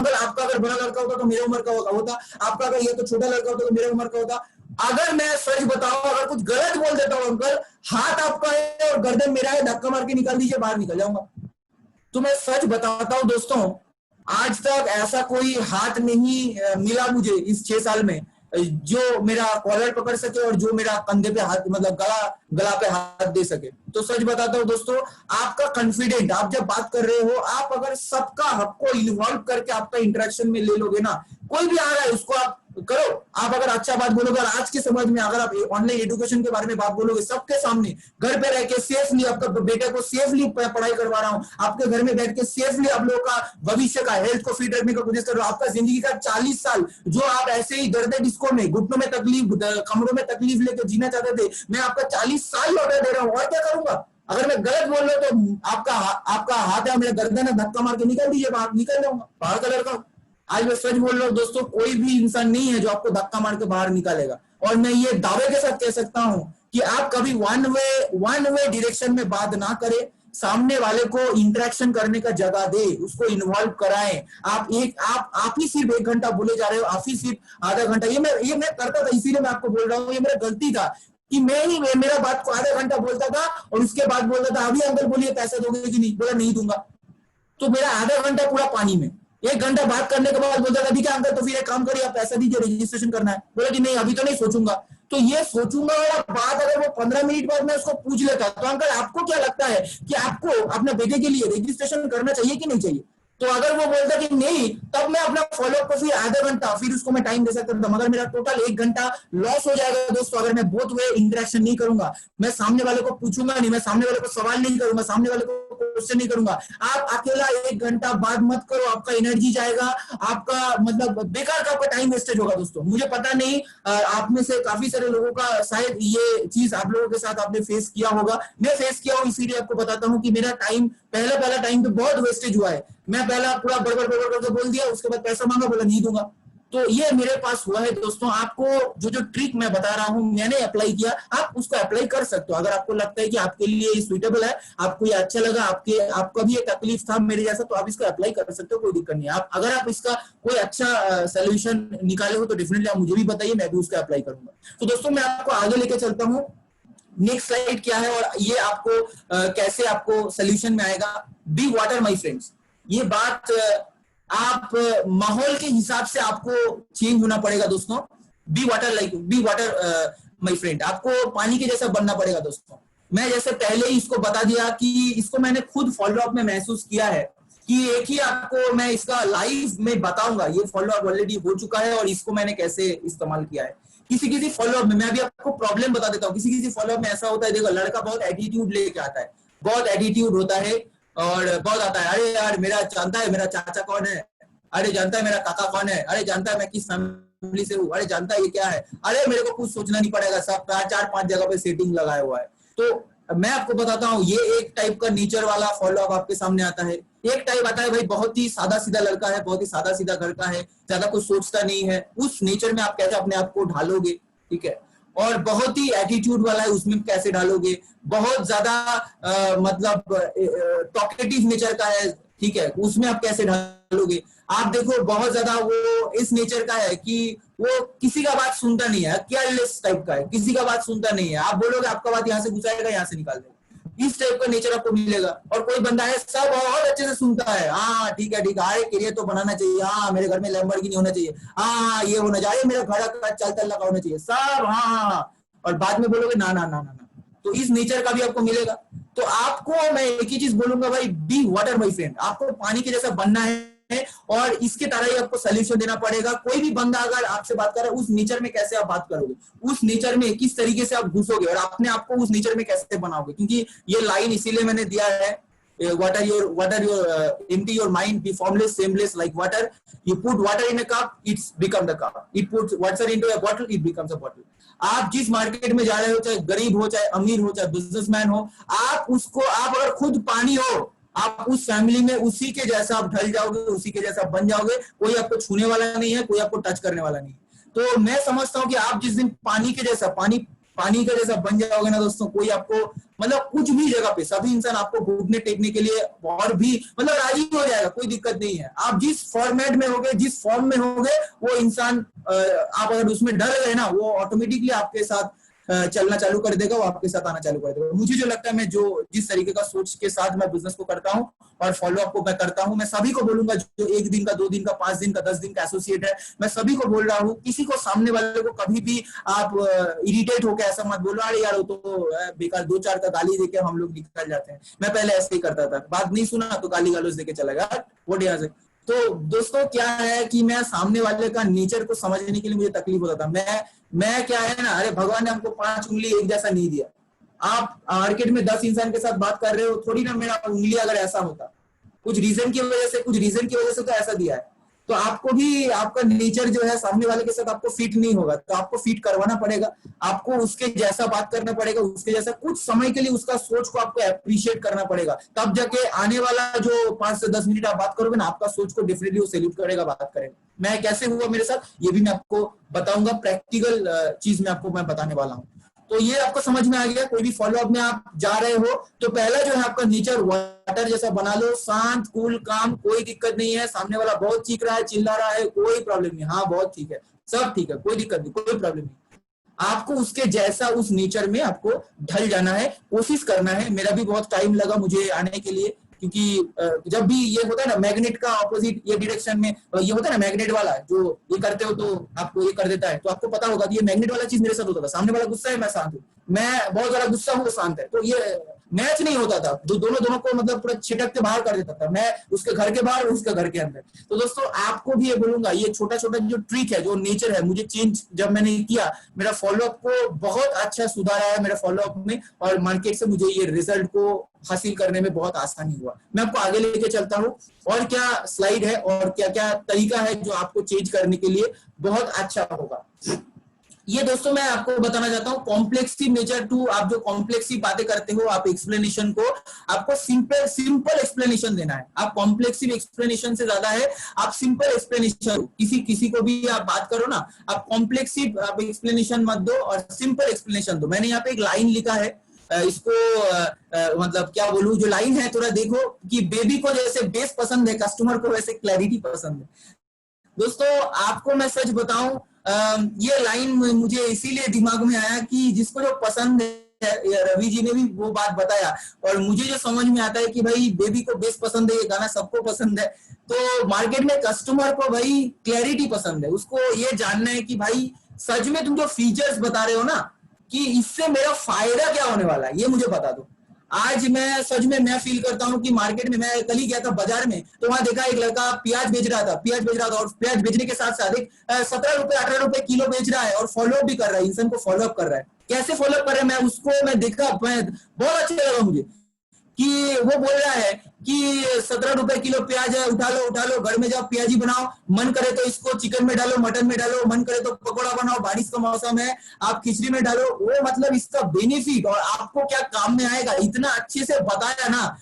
Uncle आपका अगर बड़ा लड़का होता तो मेरे उम्र का होता, आपका अगर ये तो छोटा लड़का होता तो मेरे उम्र का होता। अगर मैं सच बताऊं, अगर कुछ गलत बोल देता हूं अंकल, हाथ आपका है और गर्दन मेरा है, धक्का मार के निकाल दीजिए, बाहर निकल जाऊंगा। तो मैं सच बताता हूं दोस्तों, आज तक ऐसा कोई हाथ नहीं मिला मुझे इस 6 साल में जो मेरा कॉलर पकड़ सके और जो मेरा कंधे पे हाथ, मतलब गला पे हाथ दे सके। तो सच बताता हूं दोस्तों, आपका कॉन्फिडेंट, आप जब बात कर रहे हो, आप अगर सबका आपको इन्वॉल्व करके आपका इंटरेक्शन में ले लोगे ना, कोई भी आ रहा है उसको आप करो। आप अगर अच्छा बात बोलोगे, और आज के समाज में अगर आप ऑनलाइन एजुकेशन के बारे में बात बोलोगे सबके सामने, घर पे रह के सेफली, आपका बेटे को सेफली पढ़ाई करवा रहा हूं, आपके घर में बैठ के सेफली आप लोगों का भविष्य का हेल्थ को फिट रखने का कोशिश कर रहा हूं, आपका जिंदगी का 40 साल जो आप ऐसे ही दर्द डिस्को में, घुटनों में तकलीफ, कमरों में तकलीफ लेकर जीना चाहते थे, मैं आपका 40 साल लौटा दे रहा हूं। और क्या करूंगा? अगर मैं गलत बोल रहा हूं तो आपका हाथ है, मेरा गर्दन है, धक्का मार के निकल दीजिए, बाहर निकल जाऊंगा, बाहर का लड़का। आज मैं सच बोल रहा हूं दोस्तों, कोई भी इंसान नहीं है जो आपको धक्का मार के बाहर निकालेगा। और मैं ये दावे के साथ कह सकता हूं कि आप कभी वन वे डायरेक्शन में बात ना करें, सामने वाले को इंटरेक्शन करने का जगह दे, उसको इन्वॉल्व कराएं। आप ही सिर्फ 1 घंटा बोले जा रहे हो, आप ही सिर्फ आधा घंटा। ये मैं करता था, इसीलिए मैं आपको बोल रहा हूँ, ये मेरा गलती था कि मेरा बात को आधा घंटा बोलता था और उसके बाद बोलता था, अभी अंकल बोलिए पैसा दोगे कि नहीं? बोला नहीं दूंगा। तो मेरा आधा घंटा पूरा पानी में। 1 घंटा बात करने के बाद बोलता था, ठीक है अंकल तो फिर एक काम करिए, आप पैसा दीजिए, रजिस्ट्रेशन करना है। बोला कि नहीं अभी तो नहीं, सोचूंगा। तो ये सोचूंगा वाला बात अगर वो 15 मिनट बाद मैं उसको पूछ लेता, तो अंकल आपको क्या लगता है कि आपको अपने बेटे के लिए रजिस्ट्रेशन करना चाहिए कि नहीं चाहिए? तो अगर वो बोलता कि नहीं, तब मैं अपना फॉलोअप को फिर आधा घंटा फिर उसको मैं टाइम दे सकता था, मगर मेरा टोटल 1 घंटा लॉस हो जाएगा दोस्तों अगर मैं बोथ वे इंटरेक्शन नहीं करूंगा। मैं सामने वाले को पूछूंगा नहीं, मैं सामने वाले को सवाल नहीं करूंगा, सामने वाले को क्वेश्चन नहीं करूंगा। आप अकेला 1 घंटा बात मत करो, आपका एनर्जी जाएगा, आपका मतलब बेकार का आपका टाइम वेस्टेज होगा दोस्तों। मुझे पता नहीं आप में से काफी सारे लोगों का शायद ये चीज आप लोगों के साथ आपने फेस किया होगा, मैं फेस किया हूं, इसीलिए आपको बताता हूं कि मेरा टाइम पहला टाइम पे बहुत वेस्टेज हुआ है। मैं पहला पूरा बड़बड़ करके बोल दिया, उसके बाद पैसा मांगा, बोला नहीं दूंगा। तो ये मेरे पास हुआ है दोस्तों। आपको जो ट्रिक मैं बता रहा हूं, मैंने अप्लाई किया, आप उसको अप्लाई कर सकते हो। अगर आपको लगता है कि आपके लिए सुइटेबल है, आपको ये अच्छा लगा, आपका भी ये तकलीफ था मेरे जैसा, तो आप इसको अप्लाई कर सकते हो, कोई दिक्कत नहीं है। आप अगर आप इसका कोई अच्छा सोल्यूशन निकाले हो तो डेफिनेटली आप मुझे भी बताइए, मैं भी उसका अप्लाई करूंगा। तो दोस्तों मैं आपको आगे लेके चलता हूँ, नेक्स्ट स्लाइड क्या है और ये आपको कैसे आपको सोल्यूशन में आएगा। बी वाटर माय फ्रेंड्स, ये बात आप माहौल के हिसाब से आपको चेंज होना पड़ेगा दोस्तों। बी वाटर माय फ्रेंड, आपको पानी के जैसा बनना पड़ेगा दोस्तों। मैं जैसे पहले ही इसको बता दिया कि इसको मैंने खुद फॉलोअप में महसूस किया है कि एक ही आपको मैं इसका लाइव में बताऊंगा। ये फॉलोअप ऑलरेडी हो चुका है और इसको मैंने कैसे इस्तेमाल किया है। किसी फॉलोअप में मैं अभी आपको प्रॉब्लम बता देता हूँ। किसी फॉलोअप में ऐसा होता है, देखो लड़का बहुत एटीट्यूड लेके आता है, बहुत एटीट्यूड होता है और बहुत आता है, अरे यार मेरा जानता है मेरा चाचा कौन है, अरे जानता है मेरा काका कौन है, अरे जानता है मैं किस फैमिली से हूँ, अरे जानता है ये क्या है, अरे मेरे को कुछ सोचना नहीं पड़ेगा, सब 4-5 जगह पे सेटिंग लगाया हुआ है। तो मैं आपको बताता हूँ, ये एक टाइप का नेचर वाला फॉलोअप आपके सामने आता है। एक टाइप आता है भाई बहुत ही सादा सीधा लड़का है, बहुत ही सादा सीधा घर का है, ज्यादा कुछ सोचता नहीं है। उस नेचर में आप कैसे अपने आप को ढालोगे, ठीक है। और बहुत ही एटीट्यूड वाला है, उसमें कैसे ढालोगे। बहुत ज्यादा मतलब टॉकेटिव नेचर का है, ठीक है, उसमें आप कैसे ढालोगे। आप देखो बहुत ज्यादा वो इस नेचर का है कि वो किसी का बात सुनता नहीं है, केयरलेस टाइप का है, किसी का बात सुनता नहीं है। आप बोलोगे आपका बात यहाँ से घुसाएगा, यहाँ से निकाल देगा। इस टाइप का नेचर आपको मिलेगा। और कोई बंदा है सब बहुत अच्छे से सुनता है, हाँ ठीक है अरे करियर तो बनाना चाहिए, हाँ मेरे घर में लैम्बोर्गिनी होना चाहिए, हाँ ये होना चाहिए, मेरे घर का चलता लगा होना चाहिए, सब हाँ। और बाद में बोलोगे ना ना ना ना ना। तो इस नेचर का भी आपको मिलेगा। तो आपको मैं एक ही चीज बोलूंगा भाई, बी वाटर माय फ्रेंड, आपको पानी के जैसा बनना है और इसके तरह ही आपको सोल्यूशन देना पड़ेगा। कोई भी बंदा अगर आपसे बात कर रहा है, उस नेचर में कैसे आप बात करोगे, उस नेचर में किस तरीके से आप घुसोगे और अपने आप को उस नेचर में कैसे बनाओगे। क्योंकि ये लाइन इसीलिए मैंने दिया है, what are your empty your mind, be formless shameless like water, you put water in a cup, it's become the cup, it puts water into a bottle, it becomes a bottle। आप जिस market में जा रहे हो, चाहे गरीब हो, चाहे अमीर हो, चाहे बिजनेसमैन हो, आप अगर खुद पानी हो, आप उस फैमिली में उसी के जैसा आप ढल जाओगे, उसी के जैसा बन जाओगे। कोई आपको छूने वाला नहीं है, कोई आपको टच करने वाला नहीं है। तो मैं समझता हूं कि आप जिस दिन पानी के जैसा पानी पानी का जैसा बन जाओगे ना दोस्तों, कोई आपको मतलब कुछ भी जगह पे सभी इंसान आपको घुटने टेकने के लिए और भी मतलब राजी हो जाएगा, कोई दिक्कत नहीं है। आप जिस फॉर्मेट में होगे, जिस फॉर्म में होगे, वो इंसान आप अगर उसमें डर गए ना, वो ऑटोमेटिकली आपके साथ चलना चालू कर देगा, वो आपके साथ आना चालू कर देगा। मुझे जो लगता है, मैं जो जिस तरीके का सोच के साथ मैं बिजनेस को करता हूँ और फॉलो अप को मैं करता हूँ, मैं सभी को बोलूंगा जो 1 दिन का, 2 दिन का, 5 दिन का, 10 दिन का एसोसिएट है, मैं सभी को बोल रहा हूँ, किसी को सामने वाले को कभी भी आप इरिटेट होकर ऐसा मत बोलो, अरे यार वो तो बेकार 2-4 का गाली देके हम लोग निकल जाते हैं। मैं पहले ऐसे ही करता था, बात नहीं सुना तो गाली गलौज देके चला गया, वो यहाँ से। तो दोस्तों क्या है कि मैं सामने वाले का नेचर को समझने के लिए मुझे तकलीफ होता था। मैं क्या है ना, अरे भगवान ने हमको 5 उंगली एक जैसा नहीं दिया। आप मार्केट में 10 इंसान के साथ बात कर रहे हो, थोड़ी ना मेरा उंगली अगर ऐसा होता, कुछ रीजन की वजह से तो ऐसा दिया है। तो आपको भी आपका नेचर जो है सामने वाले के साथ आपको फिट नहीं होगा, तो आपको फिट करवाना पड़ेगा, आपको उसके जैसा बात करना पड़ेगा, उसके जैसा कुछ समय के लिए उसका सोच को आपको अप्रिशिएट करना पड़ेगा, तब जाके आने वाला जो 5 से 10 मिनट आप बात करोगे ना, आपका सोच को डेफिनेटली वो सैल्यूट करेगा, बात करेगा। मैं कैसे हुआ मेरे साथ, ये भी मैं आपको बताऊंगा, प्रैक्टिकल चीज में आपको मैं बताने वाला हूँ। तो ये आपको समझ में आ गया। कोई भी फॉलो अप में आप जा रहे हो तो पहला जो है आपका नेचर वाटर जैसा बना लो, शांत, कूल, काम, कोई दिक्कत नहीं है। सामने वाला बहुत चीख रहा है, चिल्ला रहा है, कोई प्रॉब्लम नहीं, हाँ बहुत ठीक है, सब ठीक है, कोई दिक्कत नहीं, कोई प्रॉब्लम नहीं। आपको उसके जैसा उस नेचर में आपको ढल जाना है, कोशिश करना है। मेरा भी बहुत टाइम लगा मुझे आने के लिए, क्योंकि जब भी ये होता है ना मैग्नेट का ऑपोजिट ये डायरेक्शन में, ये होता है ना मैग्नेट वाला जो ये करते हो तो आपको ये कर देता है, तो आपको पता होगा कि ये मैग्नेट वाला चीज मेरे साथ होता था। सामने वाला गुस्सा है, मैं शांत हूँ, मैं बहुत ज्यादा गुस्सा हूँ, वो शांत है, तो ये मैच नहीं होता था, दोनों को मतलब पूरा छिटक के बाहर कर देता था, मैं उसके घर के बाहर, उसके घर के अंदर। तो दोस्तों आपको भी ये बोलूंगा, ये छोटा छोटा जो ट्रिक है, जो नेचर है, मुझे चेंज जब मैंने किया, मेरा फॉलोअप को बहुत अच्छा सुधार आया मेरा फॉलोअप में, और मार्केट से मुझे ये रिजल्ट को हासिल करने में बहुत आसानी हुआ। मैं आपको आगे लेके चलता हूँ और क्या स्लाइड है और क्या क्या तरीका है जो आपको चेंज करने के लिए बहुत अच्छा होगा। ये दोस्तों मैं आपको बताना चाहता हूँ कॉम्प्लेक्सिव नेचर टू। आप जो कॉम्प्लेक्सिव बातें करते हो, आप एक्सप्लेनेशन को आपको सिंपल एक्सप्लेनेशन देना है। आप कॉम्प्लेक्सिव एक्सप्लेनेशन से ज्यादा है आप सिंपल एक्सप्लेनेशन, किसी को भी आप बात करो ना, आप कॉम्प्लेक्सिव आप एक्सप्लेनेशन मत दो और सिंपल एक्सप्लेनेशन दो। मैंने यहाँ पे एक लाइन लिखा है, इसको मतलब क्या बोलूं, जो लाइन है थोड़ा देखो कि बेबी को जैसे बेस पसंद है, कस्टमर को वैसे क्लैरिटी पसंद है। दोस्तों आपको मैं सच बताऊं, ये लाइन मुझे इसीलिए दिमाग में आया कि जिसको जो पसंद है, रवि जी ने भी वो बात बताया, और मुझे जो समझ में आता है कि भाई बेबी को बेस पसंद है, ये गाना सबको पसंद है, तो मार्केट में कस्टमर को भाई क्लैरिटी पसंद है, उसको ये जानना है कि भाई सच में तुम जो फीचर्स बता रहे हो ना, कि इससे मेरा फायदा क्या होने वाला है, ये मुझे बता दो। आज मैं सच में मैं फील करता हूँ कि मार्केट में, मैं कल ही गया था बाजार में, तो वहां देखा एक लड़का प्याज बेच रहा था, और प्याज बेचने के साथ साथ एक 17 रुपए 18 रुपए किलो बेच रहा है, और फॉलोअप भी कर रहा है, इंसान को फॉलोअप कर रहा है। कैसे फॉलोअप कर रहा है, मैं उसको मैं देखा, मैं बहुत अच्छा लगा मुझे कि वो बोल रहा है कि 17 रुपए किलो प्याज है, उठा लो, घर में जाओ प्याजी बनाओ, मन करे तो इसको चिकन में डालो, मटन में डालो, मन करे तो पकौड़ा बनाओ, बारिश का मौसम है आप खिचड़ी में डालो। वो मतलब इसका बेनिफिट और आपको क्या काम में आएगा इतना अच्छे से बताया ना।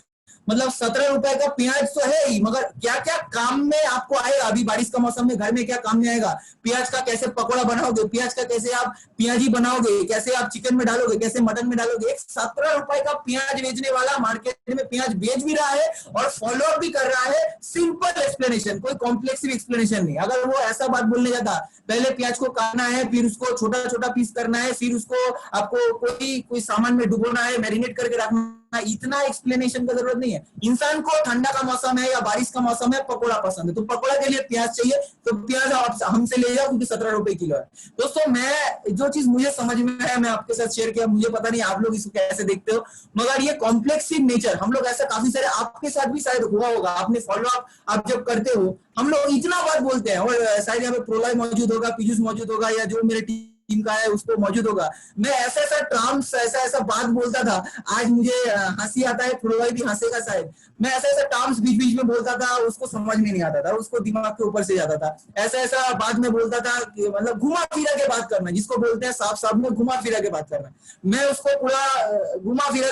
मतलब 17 रुपए का प्याज तो है ही, मगर क्या क्या काम में आपको आएगा, अभी बारिश का मौसम में घर में क्या काम में आएगा, प्याज का कैसे पकौड़ा बनाओगे, प्याज का कैसे आप प्याजी बनाओगे, कैसे आप चिकन में डालोगे, कैसे मटन में डालोगे। एक 17 रुपए का प्याज बेचने वाला मार्केट में प्याज बेच भी रहा है और फॉलोअप भी कर रहा है। सिंपल एक्सप्लेनेशन, कोई कॉम्प्लेक्सिव एक्सप्लेनेशन नहीं। अगर वो ऐसा बात बोलने जाता, पहले प्याज को काटना है, फिर उसको छोटा छोटा पीस करना है, फिर उसको आपको कोई सामान में डुबोना है, मैरिनेट करके रखना, इतना एक्सप्लेनेशन का जरूरत नहीं है। इंसान को ठंडा का मौसम है या बारिश का मौसम है, पकोड़ा पसंद है, तो पकोड़ा के लिए प्याज चाहिए, तो प्याज आप हमसे ले जाओ क्योंकि 17 रुपए किलो है। दोस्तों मैं जो चीज मुझे समझ में आया मैं आपके साथ शेयर किया, मुझे पता नहीं आप लोग इसको कैसे देखते हो, मगर ये कॉम्प्लेक्सिव नेचर हम लोग ऐसा काफी सारे, आपके साथ भी शायद हुआ होगा, आपने फॉलो अप आप जब करते हो, हम लोग इतना बात बोलते हैं, और शायद यहाँ पे प्रोलय मौजूद होगा, पीयूष मौजूद होगा, या जो मेरे टीम का है उसको मौजूद होगा। मैं ऐसा ऐसा टर्म्स ऐसा बात बोलता था, आज मुझे हंसी आता है, प्रोलय भी हंसेगा शायद। मैं ऐसा ऐसा टर्म्स बीच बीच में बोलता था, उसको समझ में नहीं आता था, उसको दिमाग के ऊपर से जाता था। ऐसा ऐसा बात में बोलता था कि मतलब घुमा फिरा के बात करना, जिसको बोलते हैं साफ साफ में घुमा फिरा के बात करना। मैं उसको पूरा घुमा फिरा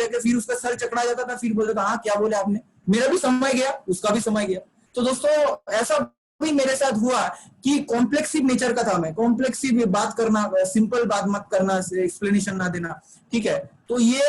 के फिर उसका सर चकरा जाता था, फिर बोलता था हाँ क्या बोले आपने, मेरा भी समय गया, उसका भी समय गया। तो दोस्तों ऐसा भी मेरे साथ हुआ कि कॉम्प्लेक्सिव नेचर का था, मैं कॉम्प्लेक्सिव बात करना, सिंपल बात मत करना, एक्सप्लेनेशन ना देना, ठीक है। तो ये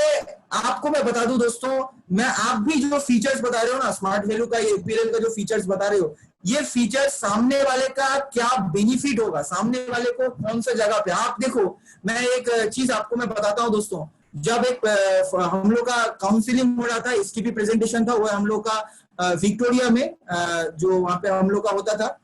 आपको मैं बता दूं दोस्तों, मैं आप भी जो फीचर्स बता रहे हो ना स्मार्ट वैल्यू का, ये एपीएल का जो फीचर्स बता रहे हो, ये फीचर सामने वाले का क्या बेनिफिट होगा, सामने वाले को कौन सा जगह पे। आप देखो, मैं एक चीज आपको मैं बताता हूं दोस्तों, जब एक हम लोग का काउंसिलिंग हो रहा था, एसटीपी प्रेजेंटेशन था, वो हम लोग का विक्टोरिया में, जो वहां पे हम लोग का होता था,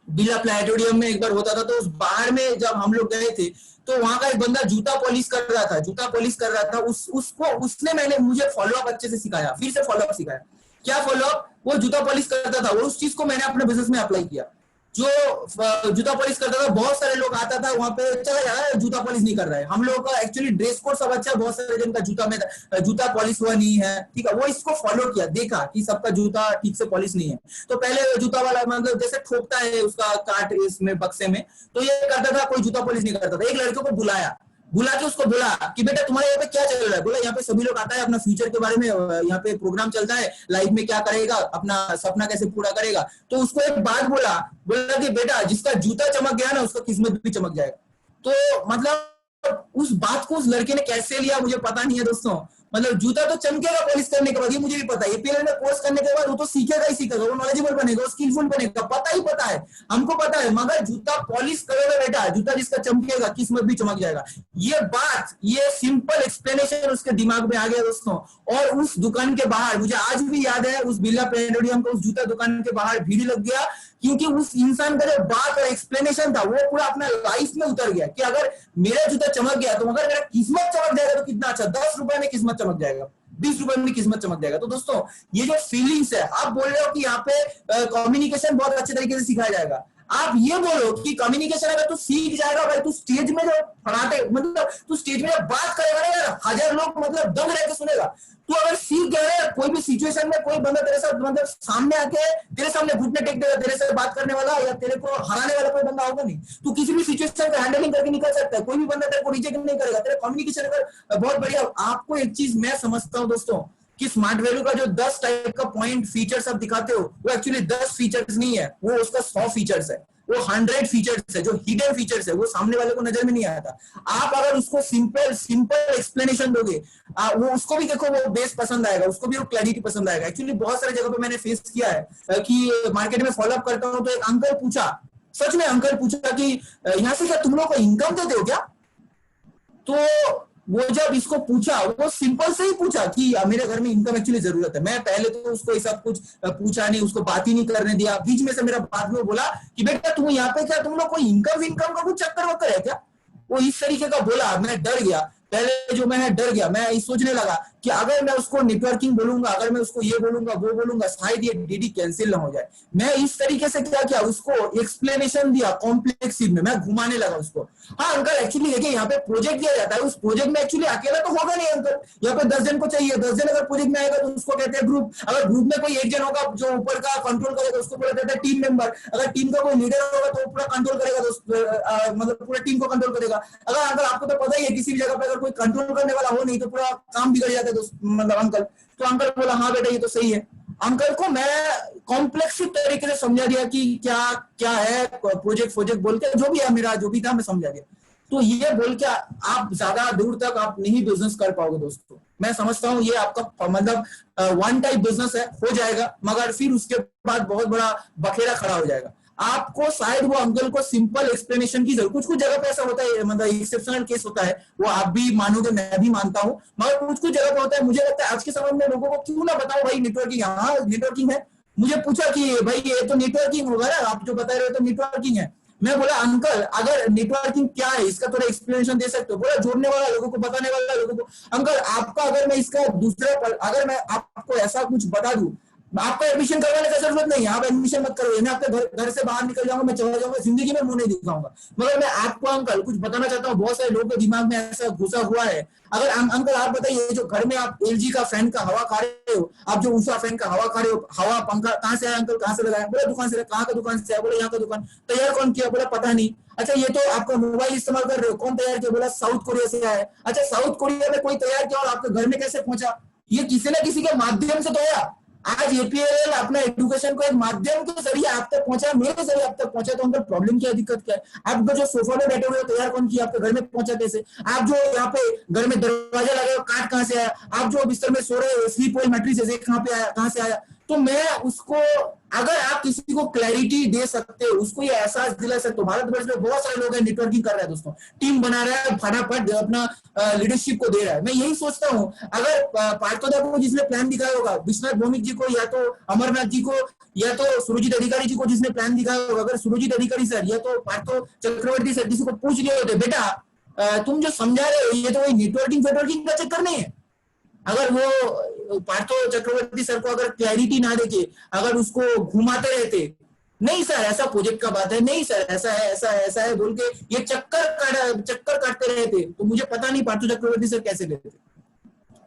बिरला प्लेनेटोरियम में एक बार होता था। तो उस बाहर में जब हम लोग गए थे, तो वहां का एक बंदा जूता पॉलिश कर रहा था, जूता पॉलिश कर रहा था, उसको उसने मुझे फॉलोअप अच्छे से सिखाया, फिर से फॉलोअप सिखाया। क्या फॉलोअप? वो जूता पॉलिश करता था, वो उस चीज को मैंने अपने बिजनेस में अप्लाई किया। जो जूता पॉलिश करता था, बहुत सारे लोग आता था वहां पे, चला यार जूता पॉलिश नहीं कर रहा है, हम लोग का एक्चुअली ड्रेस कोड सब अच्छा, बहुत सारे जन का जूता पॉलिश हुआ नहीं है, ठीक है। वो इसको फॉलो किया, देखा कि सबका जूता ठीक से पॉलिश नहीं है, तो पहले जूता वाला मतलब जैसे ठोकता है उसका काट इसमें बक्से में, तो ये करता था, कोई जूता पॉलिश नहीं करता था। एक लड़के को बुला के उसको बोला कि बेटा तुम्हारे यहाँ पे क्या चल रहा है? बोला यहाँ पे सभी लोग आता है, अपना फ्यूचर के बारे में यहाँ पे प्रोग्राम चलता है, लाइफ में क्या करेगा, अपना सपना कैसे पूरा करेगा। तो उसको एक बात बोला कि बेटा जिसका जूता चमक गया ना, उसका किस्मत भी चमक जाएगा। तो मतलब उस बात को उस लड़के ने कैसे लिया मुझे पता नहीं है दोस्तों। मतलब जूता तो चमकेगा पॉलिश करने के बाद, ये मुझे भी पता है। एपीएल में कोर्स करने के बाद वो तो सीखेगा ही सीखेगा, वो नॉलेजेबल बनेगा, वो स्किलफुल बनेगा, पता है, हमको पता है। मगर जूता पॉलिश करोगे बेटा, जूता जिसका चमकेगा किस्मत भी चमक जाएगा। ये बात, ये सिंपल एक्सप्लेनेशन उसके दिमाग में आ गया दोस्तों। और उस दुकान के बाहर, मुझे आज भी याद है, उस बिरला प्लेनेटोरियम को उस जूता दुकान के बाहर भीड़ लग गया, क्योंकि उस इंसान का जो बात और एक्सप्लेनेशन था, वो पूरा अपना लाइफ में उतर गया कि अगर मेरा जूता चमक गया, तो अगर मेरा किस्मत चमक जाएगा तो कितना अच्छा, 10 रुपए में किस्मत चमक जाएगा, 20 रुपए में किस्मत चमक जाएगा। तो दोस्तों ये जो फीलिंग्स है, आप बोल रहे हो कि यहाँ पे कम्युनिकेशन बहुत अच्छे तरीके से सिखाया जाएगा, आप ये बोलो कि कम्युनिकेशन अगर तू सीख जाएगा भाई, तू स्टेज में जो फड़ाटे, मतलब तू स्टेज में जब बात करेगा ना यार, 1000 लोग मतलब दंग रह के सुनेगा। तू अगर सीख गया है, कोई भी सिचुएशन में कोई बंदा तेरे साथ मतलब सामने आके तेरे सामने घुटने टेक देगा, तेरे से बात करने वाला या तेरे को हराने वाला कोई बंदा होगा नहीं। तू किसी भी सिचुएशन का हैंडलिंग करके निकल सकता है, कोई भी बंदा तेरे को रिजेक्ट नहीं करेगा, तेरा कम्युनिकेशन अगर बहुत बढ़िया। आपको एक चीज मैं समझता हूँ दोस्तों, कि स्मार्ट वैल्यू का जो 10 टाइप का पॉइंट फीचर्स आप दिखाते हो, वो एक्चुअली 10 फीचर्स नहीं है, वो उसका 100 फीचर्स है, वो 100 फीचर्स है, जो हिडन फीचर्स है, वो सामने वाले को नजर में नहीं आता। आप अगर उसको सिंपल एक्सप्लेनेशन दोगे, वो उसको भी देखो, वो बेस पसंद आएगा, उसको भी वो क्लैरिटी पसंद आएगा। एक्चुअली बहुत सारे जगह पे मैंने फेस किया है कि मार्केट में फॉलोअप करता हूँ, तो एक अंकल पूछा, सच में अंकल पूछा कि यहाँ से क्या तुम लोग को इनकम देते हो क्या? तो वो जब इसको पूछा, वो सिंपल से ही पूछा कि मेरे घर में इनकम एक्चुअली जरूरत है। मैं पहले तो उसको ये सब कुछ पूछा नहीं, उसको बात ही नहीं करने दिया। बीच में से मेरा बाद में बोला कि बेटा तुम यहाँ पे क्या, तुम लोग कोई इनकम का कुछ चक्कर वक्कर है क्या? वो इस तरीके का बोला, मैं डर गया। पहले जो मैं डर गया, मैं सोचने लगा कि अगर मैं उसको नेटवर्किंग बोलूंगा, अगर मैं उसको ये बोलूंगा वो बोलूंगा, शायद ये डीडी कैंसिल ना हो जाए। मैं इस तरीके से क्या किया, उसको एक्सप्लेनेशन दिया कॉम्प्लेक्सिव में, मैं घुमाने लगा उसको। हाँ अंकल एक्चुअली देखिए, यहाँ पे प्रोजेक्ट दिया जाता है, उस प्रोजेक्ट में एक्चुअली अकेला तो होगा नहीं अंकल, यहाँ पे 10 जन को चाहिए, 10 जन अगर प्रोजेक्ट में आएगा तो उसको कहते हैं ग्रुप। अगर ग्रुप में कोई एक जन होगा जो ऊपर का कंट्रोल करेगा, उसको बोला जाता है टीम मेंबर। अगर टीम का कोई लीडर होगा तो पूरा कंट्रोल करेगा, तो मतलब पूरा टीम को कंट्रोल करेगा। अगर अंकल आपको तो पता ही है, किसी भी जगह पे अगर कोई कंट्रोल करने वाला हो नहीं तो पूरा काम बिगड़ जाता है दोस्त, मतलब अंकल। तो अंकल बोला हाँ बेटा ये तो सही है। अंकल को मैं कॉम्प्लेक्स तरीके से समझा दिया कि क्या क्या है प्रोजेक्ट बोल के, जो भी है मेरा जो भी था मैं समझा दिया। तो ये बोल के आप ज्यादा दूर तक आप नहीं बिजनेस कर पाओगे दोस्तों। मैं समझता हूँ ये आपका मतलब वन टाइप बिजनेस है, हो जाएगा, मगर फिर उसके बाद बहुत बड़ा बखेड़ा खड़ा हो जाएगा। आपको शायद वो अंकल को सिंपल एक्सप्लेनेशन की जरूरत, कुछ जगह पे ऐसा होता है, मतलब एक्सेप्शनल केस होता है, वो आप भी मानोगे मैं भी मानता हूँ, मगर कुछ जगह पे होता है। मुझे लगता है आज के समय में लोगों को क्यों ना बताओ भाई नेटवर्किंग, हाँ नेटवर्किंग है। मुझे पूछा कि भाई ये तो नेटवर्किंग होगा ना, आप जो बता रहे हो तो नेटवर्किंग है। मैं बोला अंकल अगर नेटवर्किंग क्या है इसका थोड़ा एक्सप्लेनेशन दे सकते हो? बोला जोड़ने वाला लोगों को, बताने वाला लोगों को। अंकल आपका अगर मैं इसका दूसरे अगर मैं आपको ऐसा कुछ बता दूं, आपको एडमिशन करवाने की जरूरत नहीं है, आप एडमिशन मत करो, मैं आपके घर से बाहर निकल जाऊंगा, मैं चला जाऊंगा, जिंदगी में मुंह नहीं दिखाऊंगा। मगर मैं आपको अंकल कुछ बताना चाहता हूँ, बहुत सारे लोगों के दिमाग में ऐसा घुसा हुआ है। अगर अंकल आप बताइए, जो घर में आप एलजी का फैन का हवा खा रहे हो, आप जो उषा फैन का हवा खा रहे हो, हवा पंखा कहाँ से आया अंकल, कहाँ से लगाया? बोले दुकान से। कहाँ का दुकान से आया? बोले यहाँ का दुकान। तैयार कौन किया? बोला पता नहीं। अच्छा ये तो आपका मोबाइल इस्तेमाल कर रहे हो, कौन तैयार किया? बोला साउथ कोरिया से आया। अच्छा साउथ कोरिया में कोई तैयार किया और आपके घर में कैसे पहुंचा? ये किसी न किसी के माध्यम से तो आया। आज एपीएल अपना एजुकेशन को एक माध्यम के जरिए आप तक पहुंचा, मेरे जरिए आप तक पहुंचा, तो उनका प्रॉब्लम क्या है, दिक्कत क्या है? आप जो सोफा में बैठे हुए हो तैयार कौन किया, आपके घर में पहुंचा कैसे? आप जो यहाँ पे घर में दरवाजा लगे हो, काट कहां से आया? आप जो बिस्तर में सो रहे हो, स्लीप वेल मैट्रिस कहां पे आया, कहां से आया? तो मैं उसको, अगर आप किसी को क्लैरिटी दे सकते हो, उसको ये एहसास दिला सकते हो। भारत वर्ष में बहुत सारे लोग हैं नेटवर्किंग कर रहे हैं दोस्तों, टीम बना रहा है, फटाफट अपना लीडरशिप को दे रहा है। मैं यही सोचता हूँ, अगर पार्थोदा को जिसने प्लान दिखाया होगा, विश्वनाथ भौमिक जी को, या तो अमरनाथ जी को, या तो सुरजीत अधिकारी जी को जिसने प्लान दिखाया होगा, अगर सुरजीत अधिकारी सर या तो पार्थो चक्रवर्ती सर किसी को पूछ लिए होते, बेटा तुम जो समझा रहे हो ये तो वही नेटवर्किंग फेटवर्किंग का चक्कर नहीं है, अगर वो पार्थो चक्रवर्ती सर को अगर क्लैरिटी ना देके अगर उसको घुमाते रहते, नहीं सर ऐसा प्रोजेक्ट का बात है, नहीं सर ऐसा है, ऐसा है, ऐसा है बोल के ये चक्कर काटते रहते, तो मुझे पता नहीं पार्थो चक्रवर्ती सर कैसे लेते।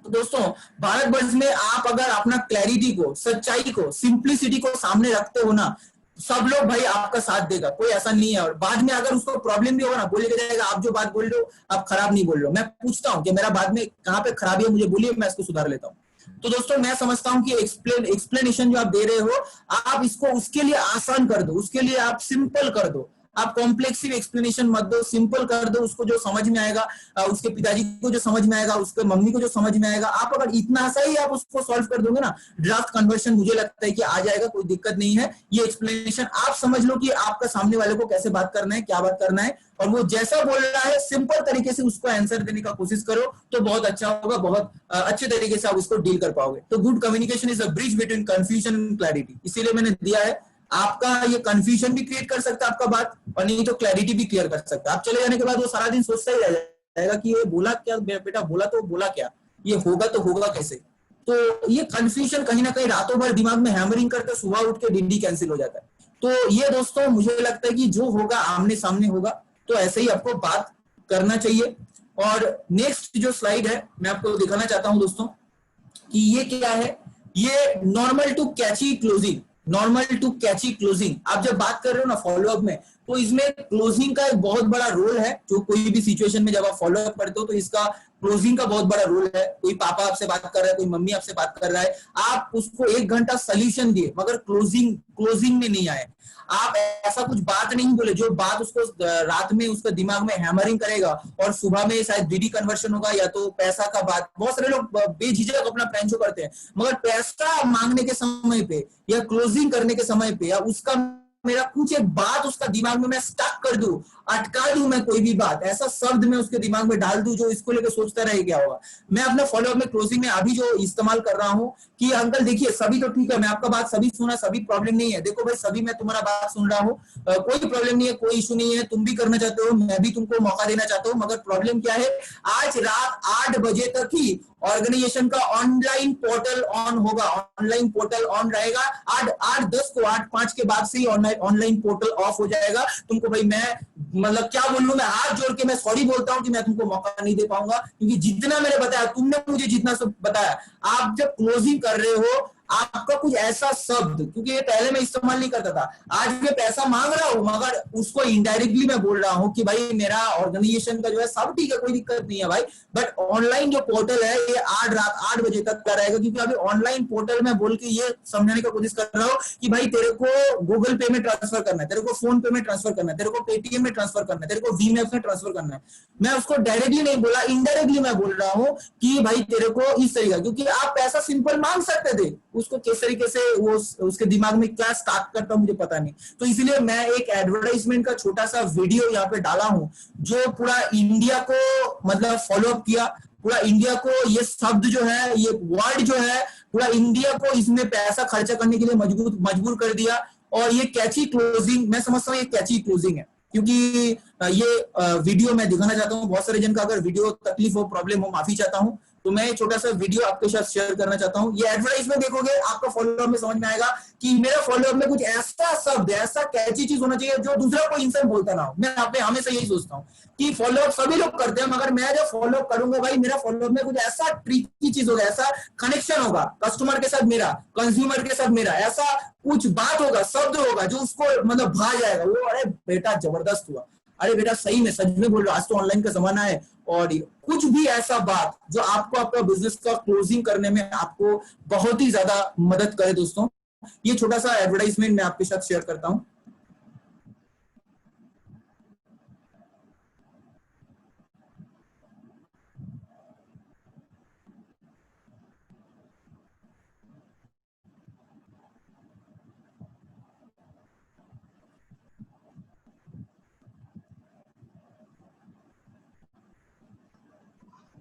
तो दोस्तों, भारतवर्ष में आप अगर अपना क्लैरिटी को, सच्चाई को, सिंप्लिसिटी को सामने रखते हो ना, सब लोग भाई आपका साथ देगा, कोई ऐसा नहीं है। और बाद में अगर उसको प्रॉब्लम भी होगा ना, बोलेगा जाएगा आप जो बात बोल रहे हो आप खराब नहीं बोल रहे हो। मैं पूछता हूँ कि मेरा बाद में कहाँ पे खराबी है, मुझे बोलिए, मैं इसको सुधार लेता हूँ। तो दोस्तों, मैं समझता हूँ कि एक्सप्लेनेशन जो आप दे रहे हो, आप इसको उसके लिए आसान कर दो, उसके लिए आप सिंपल कर दो, आप कॉम्प्लेक्सिव एक्सप्लेनेशन मत दो, सिंपल कर दो, उसको जो समझ में आएगा, उसके पिताजी को जो समझ में आएगा, उसके मम्मी को जो समझ में आएगा, आप अगर इतना सा ही आप उसको सॉल्व कर दोगे ना, ड्राफ्ट कन्वर्शन मुझे लगता है कि आ जाएगा, कोई दिक्कत नहीं है। ये एक्सप्लेनेशन आप समझ लो कि आपका सामने वाले को कैसे बात करना है, क्या बात करना है, और वो जैसा बोल रहा है सिंपल तरीके से उसको आंसर देने का कोशिश करो, तो बहुत अच्छा होगा, बहुत अच्छे तरीके से आप उसको डील कर पाओगे। तो good communication is a bridge between confusion and clarity, इसीलिए मैंने दिया है। आपका ये कंफ्यूजन भी क्रिएट कर सकता है आपका बात, और नहीं तो क्लैरिटी भी क्लियर कर सकता है। आप चले जाने के बाद वो सारा दिन सोचता ही रह जाएगा कि ये बोला क्या बेटा, बोला तो बोला क्या, ये होगा तो होगा कैसे। तो ये कंफ्यूजन कहीं ना कहीं रातों भर दिमाग में हैमरिंग करके सुबह उठ के डीडी कैंसिल हो जाता है। तो ये दोस्तों, मुझे लगता है कि जो होगा आमने सामने होगा, तो ऐसे ही आपको बात करना चाहिए। और नेक्स्ट जो स्लाइड है मैं आपको दिखाना चाहता हूं दोस्तों, कि ये क्या है, ये normal to catchy closing, normal to catchy closing. आप जब बात कर रहे हो ना फॉलोअप में, तो इसमें क्लोजिंग का एक बहुत बड़ा रोल है। जो कोई भी सिचुएशन में जब आप फॉलोअप करते हो, तो इसका क्लोजिंग का बहुत बड़ा रोल है। कोई पापा आपसे बात कर रहा है, कोई मम्मी आपसे बात कर रहा है, आप उसको 1 घंटा सोल्यूशन दिए मगर क्लोजिंग में नहीं आए, आप ऐसा कुछ बात नहीं बोले जो बात उसको रात में उसका दिमाग में हैमरिंग करेगा, और सुबह में शायद डीडी कन्वर्शन होगा, या तो पैसा का बात। बहुत सारे लोग बेझिझक अपना प्लान शो करते हैं, मगर पैसा मांगने के समय पे या क्लोजिंग करने के समय पे, या उसका मेरा कुछ एक बात उसका दिमाग में मैं स्टक कर दूं, अटका दूं, मैं कोई भी बात ऐसा शब्द में उसके दिमाग में डाल दूं जो इसको लेकर सोचता रहे क्या होगा। मैं अपने फॉलोअप में क्लोजिंग में अभी जो इस्तेमाल कर रहा हूं कि अंकल देखिए सभी तो ठीक है, मैं आपका बात सभी सुना, सभी प्रॉब्लम नहीं है, देखो भाई सभी मैं तुम्हारा बात सुन रहा हूँ, कोई प्रॉब्लम नहीं है, कोई इशू नहीं है, तुम भी करना चाहते हो, मैं भी तुमको मौका देना चाहता हूँ, मगर प्रॉब्लम क्या है, आज रात 8 बजे तक ही ऑर्गेनाइजेशन का ऑनलाइन पोर्टल ऑन होगा, ऑनलाइन पोर्टल ऑन रहेगा। 8:10 को 8:05 के बाद से ही ऑनलाइन पोर्टल ऑफ हो जाएगा। तुमको भाई मैं मतलब क्या बोल लूं, मैं हाथ जोड़ के मैं सॉरी बोलता हूं कि मैं तुमको मौका नहीं दे पाऊंगा, क्योंकि जितना मैंने बताया, तुमने मुझे जितना सब बताया, आप जब क्लोजिंग कर रहे हो, आपका कुछ ऐसा शब्द, क्योंकि ये पहले मैं इस्तेमाल नहीं करता था, आज मैं पैसा मांग रहा हूं मगर उसको इनडायरेक्टली मैं बोल रहा हूं कि भाई मेरा ऑर्गेनाइजेशन का जो है सब ठीक है, कोई दिक्कत नहीं है भाई, बट ऑनलाइन जो पोर्टल है ये रात 8 बजे तक का रहेगा। क्योंकि अभी ऑनलाइन पोर्टल में बोल के ये समझाने की कोशिश कर रहा हूं कि भाई तेरे को गूगल पे में ट्रांसफर करना है, तेरे को फोन पे में ट्रांसफर करना है, तेरे को पेटीएम में ट्रांसफर करना है, तेरे को वीमेप में ट्रांसफर करना है। मैं उसको डायरेक्टली नहीं बोला, इनडायरेक्टली मैं बोल रहा हूं कि भाई तेरे को इस तरीका, क्योंकि आप पैसा सिंपल मांग सकते थे, उसको किस तरीके से वो उसके दिमाग में क्या स्टार्ट करता मुझे पता नहीं। तो इसलिए मैं एक एडवर्टाइजमेंट का छोटा सा वीडियो यहाँ पे डाला हूं, जो पूरा इंडिया को मतलब फॉलोअप किया, पूरा इंडिया को ये शब्द जो है, ये वर्ड जो है, पूरा इंडिया को इसमें पैसा खर्चा करने के लिए मजबूर कर दिया। और ये कैची क्लोजिंग, मैं समझता हूँ ये कैची क्लोजिंग है, क्योंकि ये वीडियो मैं दिखाना चाहता हूँ। बहुत सारे जन का अगर वीडियो तकलीफ हो, प्रॉब्लम हो, माफी चाहता हूँ। तो मैं एक छोटा सा वीडियो आपके साथ शेयर करना चाहता हूँ। ये एडवर्टाइजमेंट देखोगे आपका फॉलोअप में समझ में आएगा कि मेरा फॉलोअप में कुछ ऐसा शब्द, ऐसा कैची चीज होना चाहिए जो दूसरा कोई इंसान बोलता ना हो। मैं आप हमेशा यही सोचता हूँ कि फॉलोअप सभी लोग करते हैं, मगर मैं जब फॉलोअप करूंगा भाई, मेरा फॉलोअप में कुछ ऐसा ट्रिकी चीज होगा, ऐसा कनेक्शन होगा कस्टमर के साथ मेरा, कंज्यूमर के साथ मेरा, ऐसा कुछ बात होगा, शब्द होगा जो उसको मतलब भा जाएगा, वो अरे बेटा जबरदस्त हुआ। अरे बेटा सही में सच में बोल रहा, आज तो ऑनलाइन का जमाना है। और कुछ भी ऐसा बात जो आपको आपका बिजनेस का क्लोजिंग करने में आपको बहुत ही ज्यादा मदद करे दोस्तों, ये छोटा सा एडवर्टाइजमेंट मैं आपके साथ शेयर करता हूं।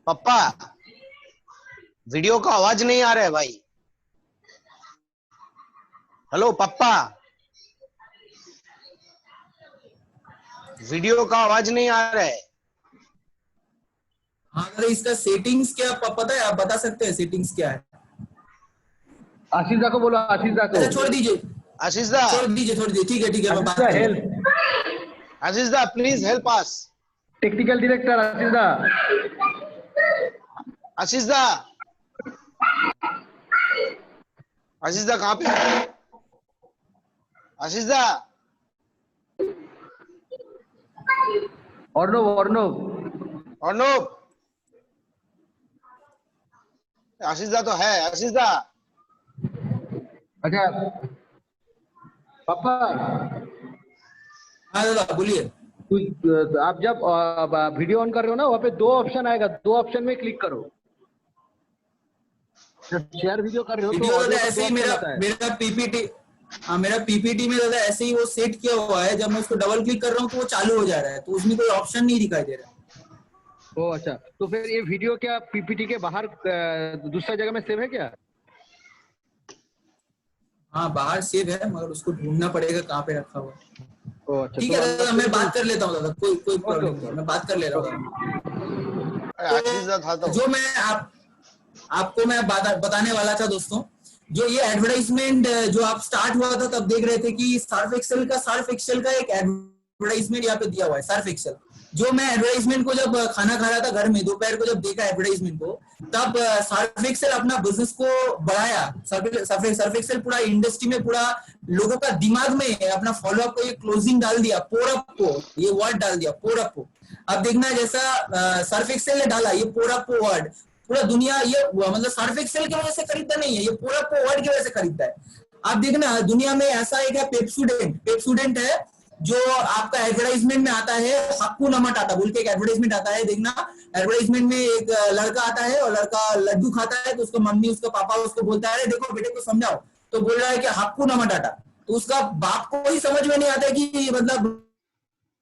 पप्पा वीडियो का आवाज नहीं आ रहा है भाई। हेलो पप्पा, वीडियो का आवाज नहीं आ रहा है। हाँ अगर इसका सेटिंग्स क्या पता है, आप बता सकते हैं सेटिंग्स क्या है? आशीष दा को बोलो, आशीष दा को। अच्छा छोड़ दीजिए, आशीष दा, छोड़ दीजिए, ठीक है मैं बात आशीष दा कर लूंगा। Help, Ashish da please help us. Technical director Ashish da. Ashish da, Ashish दा कहाँ पे है? आशीष दा, अर्णव, अर्णव, अर्णव, आशीष दा तो है। आशीष दा, अच्छा पापा, हाँ दादा बोलिए। आप जब वीडियो ऑन कर रहे हो ना, वहाँ पे दो ऑप्शन आएगा, दो ऑप्शन में क्लिक करो। जब शेयर वीडियो कर रहे हो तो वीडियो दादा ऑडियो का ऐसे दो ही ऑप्शन आता है। मेरा पीपीटी, हाँ मेरा पीपीटी में दादा ऐसे ही वो सेट किया हुआ है, जब मैं उसको डबल क्लिक कर रहा हूँ तो वो चालू हो जा रहा है, तो उसमें कोई ऑप्शन नहीं दिखाई दे रहा है। ओ अच्छा, तो फिर ये वीडियो क्या पीपीटी के बाहर दूसरा जगह में सेव है क्या? हाँ बाहर सेव है, मगर उसको ढूंढना पड़ेगा कहाँ पे रखा हुआ। ओ अच्छा, ठीक तो है दादा मैं बात कर लेता हूँ दादा, कोई प्रॉब्लम नहीं है, मैं बात कर ले रहा हूँ। आशीष दा था तो जो मैं आपको मैं बताने वाला था दोस्तों, जो ये एडवर्टाइजमेंट जो आप स्टार्ट हुआ था तब देख रहे थे कि सर्फ एक्सेल का एक एडवर्टाइजमेंट यहाँ पे दिया हुआ है, सर्फ एक्सेल। जो मैं एडवर्टाइजमेंट को जब खाना खा रहा था घर में दोपहर को, जब देखा एडवर्टाइजमेंट को, तब सर्फ एक्सेल अपना बिजनेस को बढ़ाया। सर्फ एक्सेल पूरा इंडस्ट्री में, पूरा लोगों का दिमाग में अपना फॉलोअप को ये क्लोजिंग डाल दिया, पोरअप को ये वर्ड डाल दिया, पोरअप को। अब देखना जैसा सर्फ एक्सेल ने डाला ये पोरअप को वर्ड, पूरा दुनिया ये मतलब सर्फ एक्सेल की वजह से खरीदता नहीं है, ये पोरअप को वर्ड की वजह से खरीदता है। आप देखना दुनिया में ऐसा एक है पेप्सोडेंट है, जो आपका एडवर्टाइजमेंट में आता है, हक्कू नमक टाटा बोल के एक एडवर्टाइजमेंट आता है। देखना एडवर्टाइजमेंट में एक लड़का आता है और लड़का लड्डू खाता है, तो उसका मम्मी उसका पापा उसको बोलता है, अरे देखो बेटे को समझाओ, तो बोल रहा है कि हक्कू नमक टाटा। तो उसका बाप को ही समझ में नहीं आता कि मतलब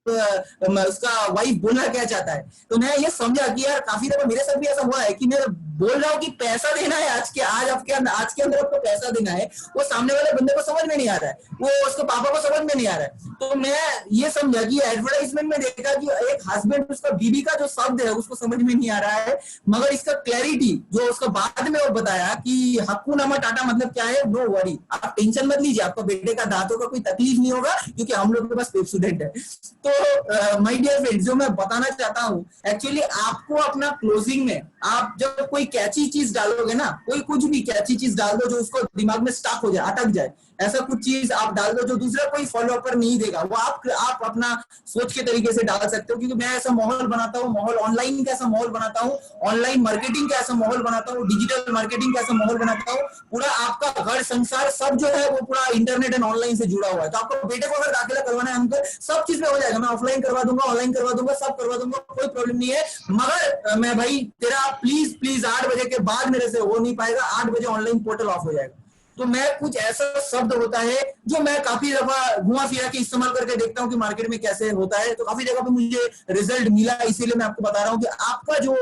उसका वाइफ बोलना क्या चाहता है। तो मैं ये समझा कि यार काफी दफा मेरे साथ भी ऐसा हुआ है कि मैं बोल रहा हूँ कि पैसा देना है, आज के अंदर आपको पैसा देना है, वो सामने वाले बंदे को समझ में नहीं आ रहा है, वो उसके पापा को समझ में नहीं आ रहा है। तो मैं ये समझा कि एडवर्टाइजमेंट में देखा कि एक हस्बैंड उसका बीवी का जो शब्द है उसको समझ में नहीं आ रहा है, मगर इसका क्लैरिटी जो उसका बाद में वो बताया कि हक्कू नमक टाटा मतलब क्या है, नो वरी, आप टेंशन मत लीजिए, आपका बेटे का दांतों का कोई तकलीफ नहीं होगा, क्योंकि हम लोग के पास पेप्सोडेंट है। तो माय डियर फ्रेंड्स, जो मैं बताना चाहता हूँ एक्चुअली, आपको अपना क्लोजिंग में आप जब कोई कैची चीज डालोगे ना, कोई कुछ भी कैची चीज डाल दो जो उसको दिमाग में स्टक हो जाए, अटक जाए, ऐसा कुछ चीज आप डाल दो जो दूसरा कोई फॉलोअपर नहीं देगा, वो आप अपना सोच के तरीके से डाल सकते हो। क्योंकि मैं ऐसा माहौल बनाता हूँ, माहौल ऑनलाइन का ऐसा माहौल बनाता हूँ, ऑनलाइन मार्केटिंग का ऐसा माहौल बनाता हूँ, डिजिटल मार्केटिंग का ऐसा माहौल बनाता हूँ, पूरा आपका घर संसार सब जो है वो पूरा इंटरनेट एंड ऑनलाइन से जुड़ा हुआ है। तो आपको बेटे को अगर दाखिला करवाना है अंकल, सब चीज में हो जाएगा, मैं ऑफलाइन करवा दूंगा, ऑनलाइन करवा दूंगा, सब करवा दूंगा, कोई प्रॉब्लम नहीं है। मगर मैं भाई तेरा प्लीज 8 बजे के बाद मेरे से हो नहीं पाएगा, 8 बजे ऑनलाइन पोर्टल ऑफ हो जाएगा। तो मैं कुछ ऐसा शब्द होता है जो मैं काफी दफा घुमा फिरा के इस्तेमाल करके देखता हूँ कि मार्केट में कैसे होता है, तो काफी जगह पे मुझे रिजल्ट मिला, इसीलिए मैं आपको बता रहा हूँ कि आपका जो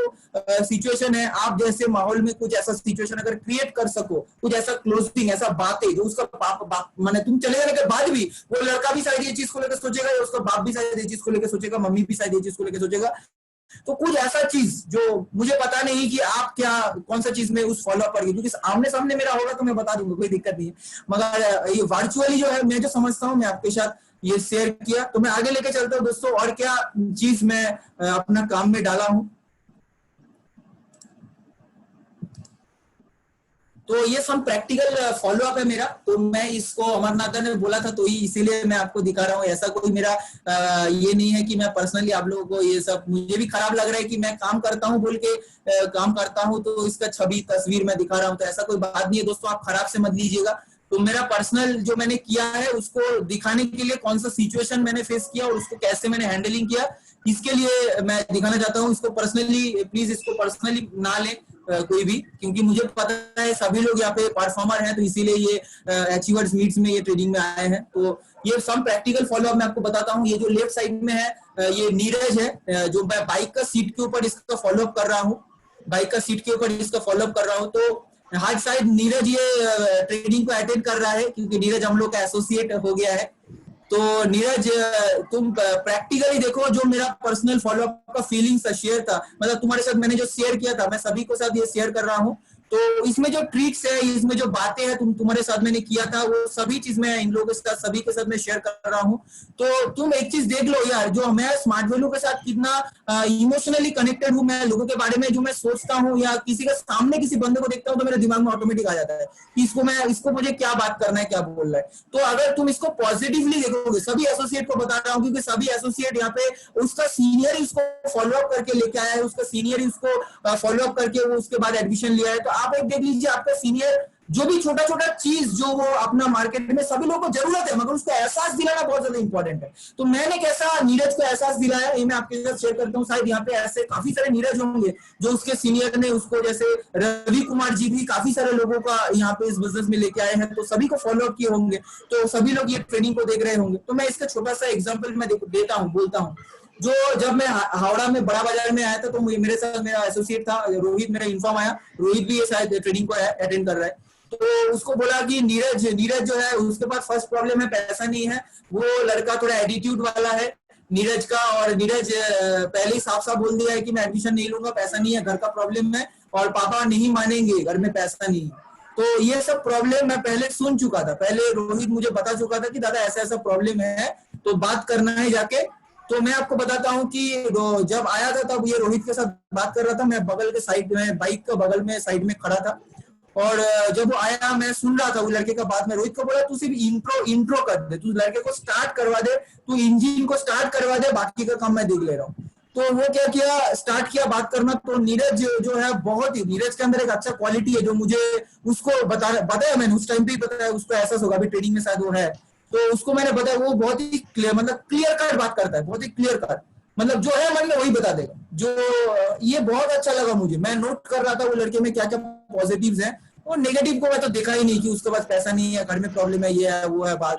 सिचुएशन है, आप जैसे माहौल में कुछ ऐसा सिचुएशन अगर क्रिएट कर सको, कुछ ऐसा क्लोजिंग, ऐसा बातें जो उसका बाप माने तुम चले जाने के बाद भी वो लड़का भी शायद ये चीज को लेकर सोचेगा, या उसका बाप भी शायद ये चीज को लेकर सोचेगा, मम्मी भी शायद ये चीज को लेकर सोचेगा। तो कुछ ऐसा चीज जो मुझे पता नहीं कि आप क्या कौन सा चीज में उस फॉलो अप करेंगे, क्योंकि आमने सामने मेरा होगा तो मैं बता दूंगा, कोई दिक्कत नहीं है, मगर ये वर्चुअली जो है मैं जो समझता हूँ मैं आपके साथ ये शेयर किया। तो मैं आगे लेके चलता हूँ दोस्तों, और क्या चीज मैं अपना काम में डाला हूँ। तो ये सब प्रैक्टिकल फॉलो अप है मेरा। तो मैं इसको अमरनाथ ने बोला था तो ही इसीलिए मैं आपको दिखा रहा हूँ। ऐसा कोई मेरा ये नहीं है कि मैं पर्सनली आप लोगों को ये सब, मुझे भी खराब लग रहा है कि मैं काम करता हूँ बोल के काम करता हूँ तो इसका छवि तस्वीर मैं दिखा रहा हूँ। तो ऐसा कोई बात नहीं है दोस्तों, आप खराब से मत लीजिएगा। तो मेरा पर्सनल जो मैंने किया है उसको दिखाने के लिए कौन सा सिचुएशन मैंने फेस किया और उसको कैसे मैंने हैंडलिंग किया, इसके लिए मैं दिखाना चाहता हूँ। इसको पर्सनली प्लीज इसको पर्सनली ना ले कोई भी, क्योंकि मुझे पता है सभी लोग यहाँ पे परफॉर्मर हैं, तो इसीलिए ये अचीवर्स मीट्स में ये ट्रेनिंग में आए हैं। तो ये सब प्रैक्टिकल फॉलो अप मैं आपको बताता हूँ। ये जो लेफ्ट साइड में है ये नीरज है, जो मैं बाइक का सीट के ऊपर इसका फॉलो अप कर रहा हूँ, बाइक का सीट के ऊपर इसका फॉलो अप कर रहा हूँ। तो हार्ड साइड नीरज ये ट्रेनिंग को अटेंड कर रहा है, क्योंकि नीरज हम लोग का एसोसिएट हो गया है। तो नीरज तुम प्रैक्टिकली देखो जो मेरा पर्सनल फॉलोअप का फीलिंग्स शेयर था, मतलब तुम्हारे साथ मैंने जो शेयर किया था मैं सभी को साथ ये शेयर कर रहा हूँ। तो इसमें जो ट्रिक्स है, इसमें जो बातें हैं तुम्हारे साथ मैंने किया था, वो सभी चीज मैं इन लोगों के साथ सभी के साथ मैं शेयर कर रहा हूँ। तो तुम एक चीज देख लो यार, जो मैं स्मार्ट वैल्यू के साथ कितना इमोशनली कनेक्टेड हूँ। मैं लोगों के बारे में जो मैं सोचता हूँ या किसी के सामने किसी बंदे को देखता हूँ तो मेरे दिमाग में ऑटोमेटिक आ जाता है कि इसको मुझे क्या बात करना है, क्या बोल रहा है। तो अगर तुम इसको पॉजिटिवली देखोगे, सभी एसोसिएट को बता रहा हूँ क्योंकि सभी एसोसिएट यहाँ पे उसका सीनियर ही उसको फॉलो अप करके लेके आया है, उसका सीनियर ही उसको फॉलो अप करके वो उसके बाद एडमिशन लिया है। तो आप एक देख लीजिए, आपका सीनियर जो भी छोटा छोटा चीज जो वो अपना मार्केट में सभी लोगों को जरूरत है, मगर उसको एहसास दिलाना बहुत ज्यादा इंपॉर्टेंट है। तो मैंने कैसा नीरज को एहसास दिलाया ये मैं आपके साथ शेयर करता हूँ। शायद यहाँ पे ऐसे काफी सारे नीरज होंगे जो उसके सीनियर ने उसको, जैसे रवि कुमार जी भी काफी सारे लोगों का यहाँ पे इस बिजनेस में लेके आए हैं, तो सभी को फॉलो अप किए होंगे, तो सभी लोग ये ट्रेनिंग को देख रहे होंगे। तो मैं इसका छोटा सा एग्जाम्पल मैं देता हूँ, बोलता हूँ। जो जब मैं हावड़ा में बड़ा बाजार में आया था तो मेरे साथ मेरा एसोसिएट था रोहित, मेरा इन्फॉर्म आया, रोहित भी ये शायद ट्रेनिंग को अटेंड कर रहा है। तो उसको बोला कि नीरज जो है उसके पास फर्स्ट प्रॉब्लम है पैसा नहीं है, वो लड़का थोड़ा एटीट्यूड वाला है नीरज का, और नीरज पहले ही साफ साफ बोल दिया है कि मैं एडमिशन नहीं लूंगा, पैसा नहीं है, घर का प्रॉब्लम है और पापा नहीं मानेंगे, घर में पैसा नहीं है। तो ये सब प्रॉब्लम मैं पहले सुन चुका था, पहले रोहित मुझे बता चुका था कि दादा ऐसा ऐसा प्रॉब्लम है तो बात करना है जाके। तो मैं आपको बताता हूँ कि जब आया था तब ये रोहित के साथ बात कर रहा था, मैं बगल के साइड में बाइक का बगल में साइड में खड़ा था, और जब वो आया मैं सुन रहा था वो लड़के का बात। में रोहित को बोला तू सिर्फ इंट्रो कर दे, तू लड़के को स्टार्ट करवा दे, तू इंजन को स्टार्ट करवा दे, बाकी का काम मैं देख ले रहा हूँ। तो वो क्या किया, स्टार्ट किया बात करना। तो नीरज जो है बहुत ही, नीरज के अंदर एक अच्छा क्वालिटी है जो मुझे उसको बताया मैंने उस टाइम पे ही बताया, उसको एहसास होगा अभी ट्रेनिंग में शायद वो है, तो उसको मैंने बताया। वो बहुत ही क्लियर, मतलब क्लियर कट बात करता है, बहुत ही क्लियर कट, मतलब जो है मन में वही बता देगा। जो ये बहुत अच्छा लगा मुझे, मैं नोट कर रहा था वो लड़के में क्या क्या पॉजिटिव्स हैं, और नेगेटिव को मैं तो देखा ही नहीं कि उसके पास पैसा नहीं है, घर में प्रॉब्लम है, ये है वो है, बात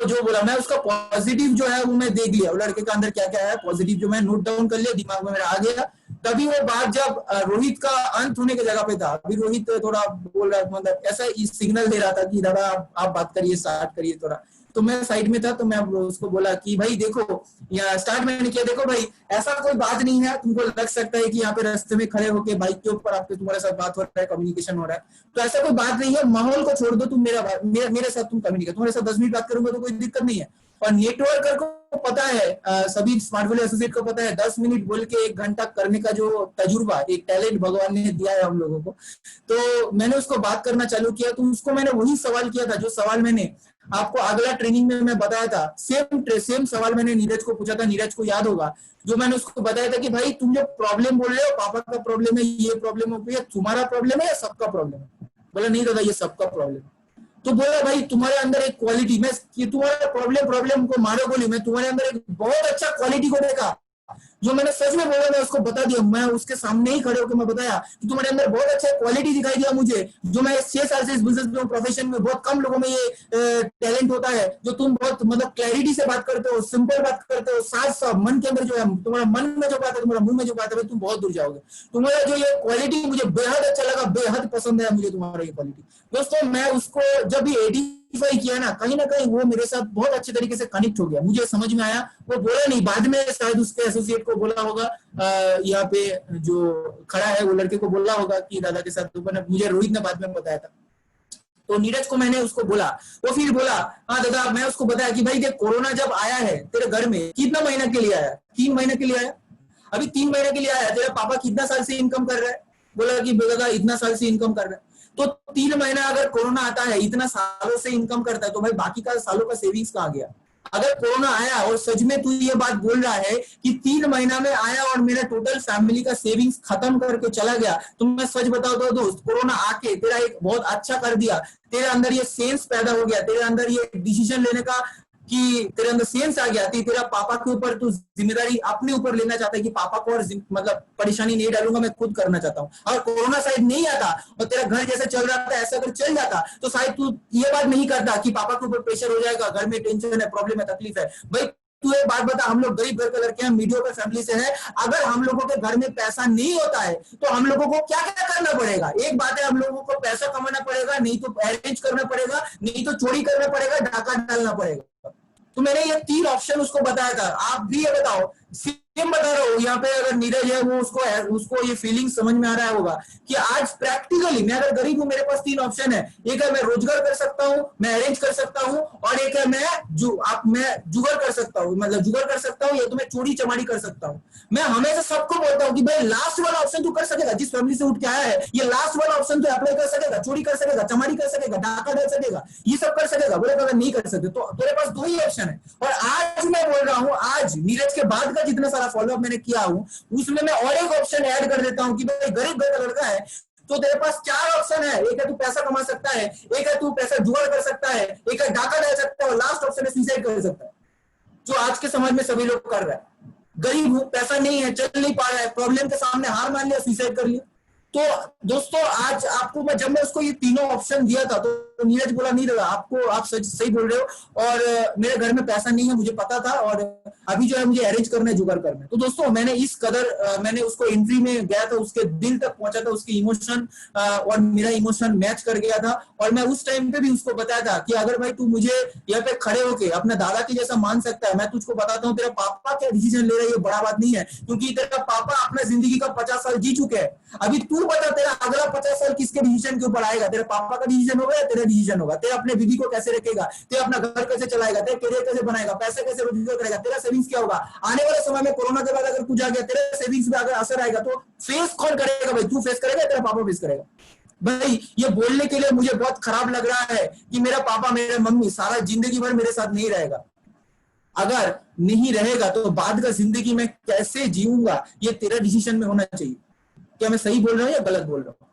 जो बोला मैं उसका पॉजिटिव जो है वो मैं देख लिया, वो लड़के के अंदर क्या क्या है पॉजिटिव जो मैं नोट डाउन कर लिया, दिमाग में मेरा आ गया। तभी वो बात जब रोहित का अंत होने की जगह पे था, अभी रोहित थोड़ा बोल रहा, मतलब ऐसा सिग्नल दे रहा था कि दादा आप बात करिए, स्टार्ट करिए थोड़ा। तो मैं साइड में था, तो मैं उसको बोला कि भाई देखो, या स्टार्ट मैंने किया, देखो भाई ऐसा कोई बात नहीं है, तुमको लग सकता है कि यहाँ पे रास्ते में खड़े होके बाइक के ऊपर आपके तुम्हारे साथ बात हो रहा है, कम्युनिकेशन हो रहा है, तो ऐसा कोई बात नहीं है, माहौल को छोड़ दो, तुम मेरे साथ तुम कम्युनिकेट, तुम्हारे साथ 10 मिनट बात करूंगा तो कोई दिक्कत नहीं है। और नेटवर्कर को पता है, सभी स्मार्ट वैल्यू एसोसिएट को पता है, 10 मिनट बोल के 1 घंटा करने का जो तजुर्बा, एक टैलेंट भगवान ने दिया है हम लोगों को। तो मैंने उसको बात करना चालू किया, तो उसको मैंने वही सवाल किया था जो सवाल मैंने आपको अगला ट्रेनिंग में मैं बताया था। सेम सवाल मैंने नीरज को पूछा था, नीरज को याद होगा, जो मैंने उसको बताया था कि भाई तुम जो प्रॉब्लम बोल रहे हो, पापा का प्रॉब्लम है, ये प्रॉब्लम हो गई है, तुम्हारा प्रॉब्लम है या सबका प्रॉब्लम है? बोला नहीं दादा ये सबका प्रॉब्लम है। तो बोला भाई तुम्हारे अंदर एक क्वालिटी, मैं तुम्हारा प्रॉब्लम को मारो बोली, मैं तुम्हारे अंदर एक बहुत अच्छा क्वालिटी को देखा, जो मैंने सच में बोला, मैं उसको बता दिया, मैं उसके सामने ही खड़े होकर मैं बताया कि तुम्हारे अंदर बहुत अच्छा क्वालिटी दिखाई दिया मुझे, जो मैं 6 साल से इस बिजनेस में, प्रोफेशन में, बहुत कम लोगों में ये टैलेंट होता है, जो तुम बहुत मतलब क्लैरिटी से बात करते हो, सिंपल बात करते हो, साफ मन के अंदर जो है, तुम्हारा मन में जो बात है, तुम्हारा मुंह में जो बात है, तुम बहुत दूर जाओगे। तुम्हारा जो ये क्वालिटी मुझे बेहद अच्छा लगा, बेहद पसंद है मुझे तुम्हारा ये क्वालिटी। दोस्तों मैं उसको जब भी आइडेंटिफाई किया ना कहीं वो मेरे साथ बहुत अच्छे तरीके से कनेक्ट हो गया, मुझे समझ में आया। वो बोला नहीं, बाद में शायद उसके एसोसिएट को बोला होगा, यहाँ पे जो खड़ा है वो लड़के को बोला होगा कि दादा के साथ, तो मुझे रोहित ने बाद में बताया था। तो नीरज को मैंने उसको बोला, वो फिर बोला हाँ दादा, मैं उसको बताया कि भाई देख कोरोना जब आया है तेरे घर में, कितना महीना के लिए आया? 3 महीने के लिए आया। अभी 3 महीने के लिए आया, तेरा पापा कितना साल से इनकम कर रहा है? बोला कि दादा इतना साल से इनकम कर रहा है। तो 3 महीना अगर कोरोना आता है, इतना सालों से इनकम करता है, तो भाई बाकी का सालों का सेविंग्स कहाँ गया? अगर कोरोना आया और सच में तू ये बात बोल रहा है कि 3 महीना में आया और मेरा टोटल फैमिली का सेविंग्स खत्म करके चला गया, तो मैं सच बताऊं तो दोस्त, कोरोना आके तेरा एक बहुत अच्छा कर दिया, तेरे अंदर ये सेंस पैदा हो गया, तेरे अंदर ये डिसीजन लेने का कि तेरे अंदर सेंस आ गया, तेरा पापा के ऊपर तू जिम्मेदारी अपने ऊपर लेना चाहता है कि पापा को और मतलब परेशानी नहीं डालूंगा, मैं खुद करना चाहता हूँ। अगर कोरोना शायद नहीं आता और तेरा घर जैसे चल रहा था ऐसा अगर चल जाता, तो शायद तू ये बात नहीं करता कि पापा के ऊपर प्रेशर हो जाएगा, घर में टेंशन है, प्रॉब्लम है, तकलीफ है। भाई तू एक बात बता, हम लोग गरीब घर के लड़के हैं, मीडियोकर फैमिली से है, अगर हम लोगों के घर में पैसा नहीं होता है तो हम लोगों को क्या क्या करना पड़ेगा? एक बात है, हम लोगों को पैसा कमाना पड़ेगा, नहीं तो अरेंज करना पड़ेगा, नहीं तो चोरी करना पड़ेगा, डाका डालना पड़ेगा। तो मैंने ये 3 ऑप्शन उसको बताया था। आप भी ये बताओ, सेम बता रहा हूँ यहाँ पे, अगर नीरज है वो उसको ये फीलिंग समझ में आ रहा होगा कि आज प्रैक्टिकली मैं अगर गरीब हूँ, मेरे पास 3 ऑप्शन है। एक है मैं रोजगार कर सकता हूँ, मैं अरेंज कर सकता हूँ, और एक है मैं जुगाड़ कर सकता हूँ, मतलब जुगाड़ कर सकता हूँ, या तो मैं चोरी चमारी कर सकता हूँ। मैं हमेशा सबको बोलता हूँ कि भाई लास्ट वाला ऑप्शन तू कर सकेगा, जिस फैमिली से उठ के आया है, ये लास्ट वाला ऑप्शन तू अप्लाई कर सकेगा, चोरी कर सकेगा, चमारी कर सकेगा, डाका डाल सकेगा, ये सब कर सकेगा। बोले अगर नहीं कर सकते तो तेरे पास 2 ही ऑप्शन है। और आज मैं बोल रहा हूँ, आज नीरज के बाद का जितना सारा फॉलोअप मैंने किया हूँ, उसमें मैं और एक ऑप्शन ऐड कर देता हूँ कि भाई गरीब घर का लड़का है तो तेरे पास 4 ऑप्शन है। एक है तू पैसा कमा सकता है, एक है तू पैसा जुगाड़ कर सकता है, एक है डाका डाल सकता है, और लास्ट ऑप्शन है सुसाइड कर सकता है, जो आज के समाज में सभी लोग कर रहे हैं। गरीब हूं, पैसा नहीं है, चल नहीं पा रहा है, प्रॉब्लम के सामने हार मान लिया, सुसाइड कर लिया। तो दोस्तों आज आपको जब मैं उसको ये तीनों ऑप्शन दिया था तो नीरज बोला नहीं लगा आपको, आप सही बोल रहे हो, और मेरे घर में पैसा नहीं है, मुझे पता था, और अभी जो है मुझे अरेंज करना है, जुगाड़ करना है। तो दोस्तों मैंने इस कदर मैंने उसको एंट्री में गया था, उसके दिल तक पहुंचा था, उसकी इमोशन और मेरा इमोशन मैच कर गया था। और मैं उस टाइम पे भी उसको बताया था कि अगर भाई तू मुझे यहाँ पे खड़े होके अपने दादा के जैसा मान सकता है, मैं तुझको बताता हूँ तेरा पापा क्या डिसीजन ले रहा है, ये बड़ा बात नहीं है, क्योंकि तेरा पापा अपना जिंदगी का 50 साल जी चुके हैं। अभी तू बता तेरा अगला 50 साल किसके डिसीजन के ऊपर आएगा? तेरे पापा का डिसीजन होगा या तेरा डिसीजन होगा? तेरा अपने बीवी को कैसे रखेगा, तेरा अपना घर कैसे चलाएगा, तेरा करियर कैसे बनाएगा, पैसा कैसे रोजगार करेगा, तेरा सेविंग्स क्या होगा? आने वाले समय में कोरोना के बाद अगर कुछ आ गया, तेरे सेविंग्स में अगर असर आएगा तो फेस कौन करेगा? भाई तू फेस करेगा, तेरा पापा फेस करेगा? भाई ये बोलने के लिए मुझे बहुत खराब लग रहा है कि मेरा पापा मेरे मम्मी सारा जिंदगी भर मेरे साथ नहीं रहेगा। अगर नहीं रहेगा तो बाद का जिंदगी में कैसे जीऊंगा, ये तेरा डिसीजन में होना चाहिए। क्या मैं सही बोल रहा हूँ या गलत बोल रहा हूँ?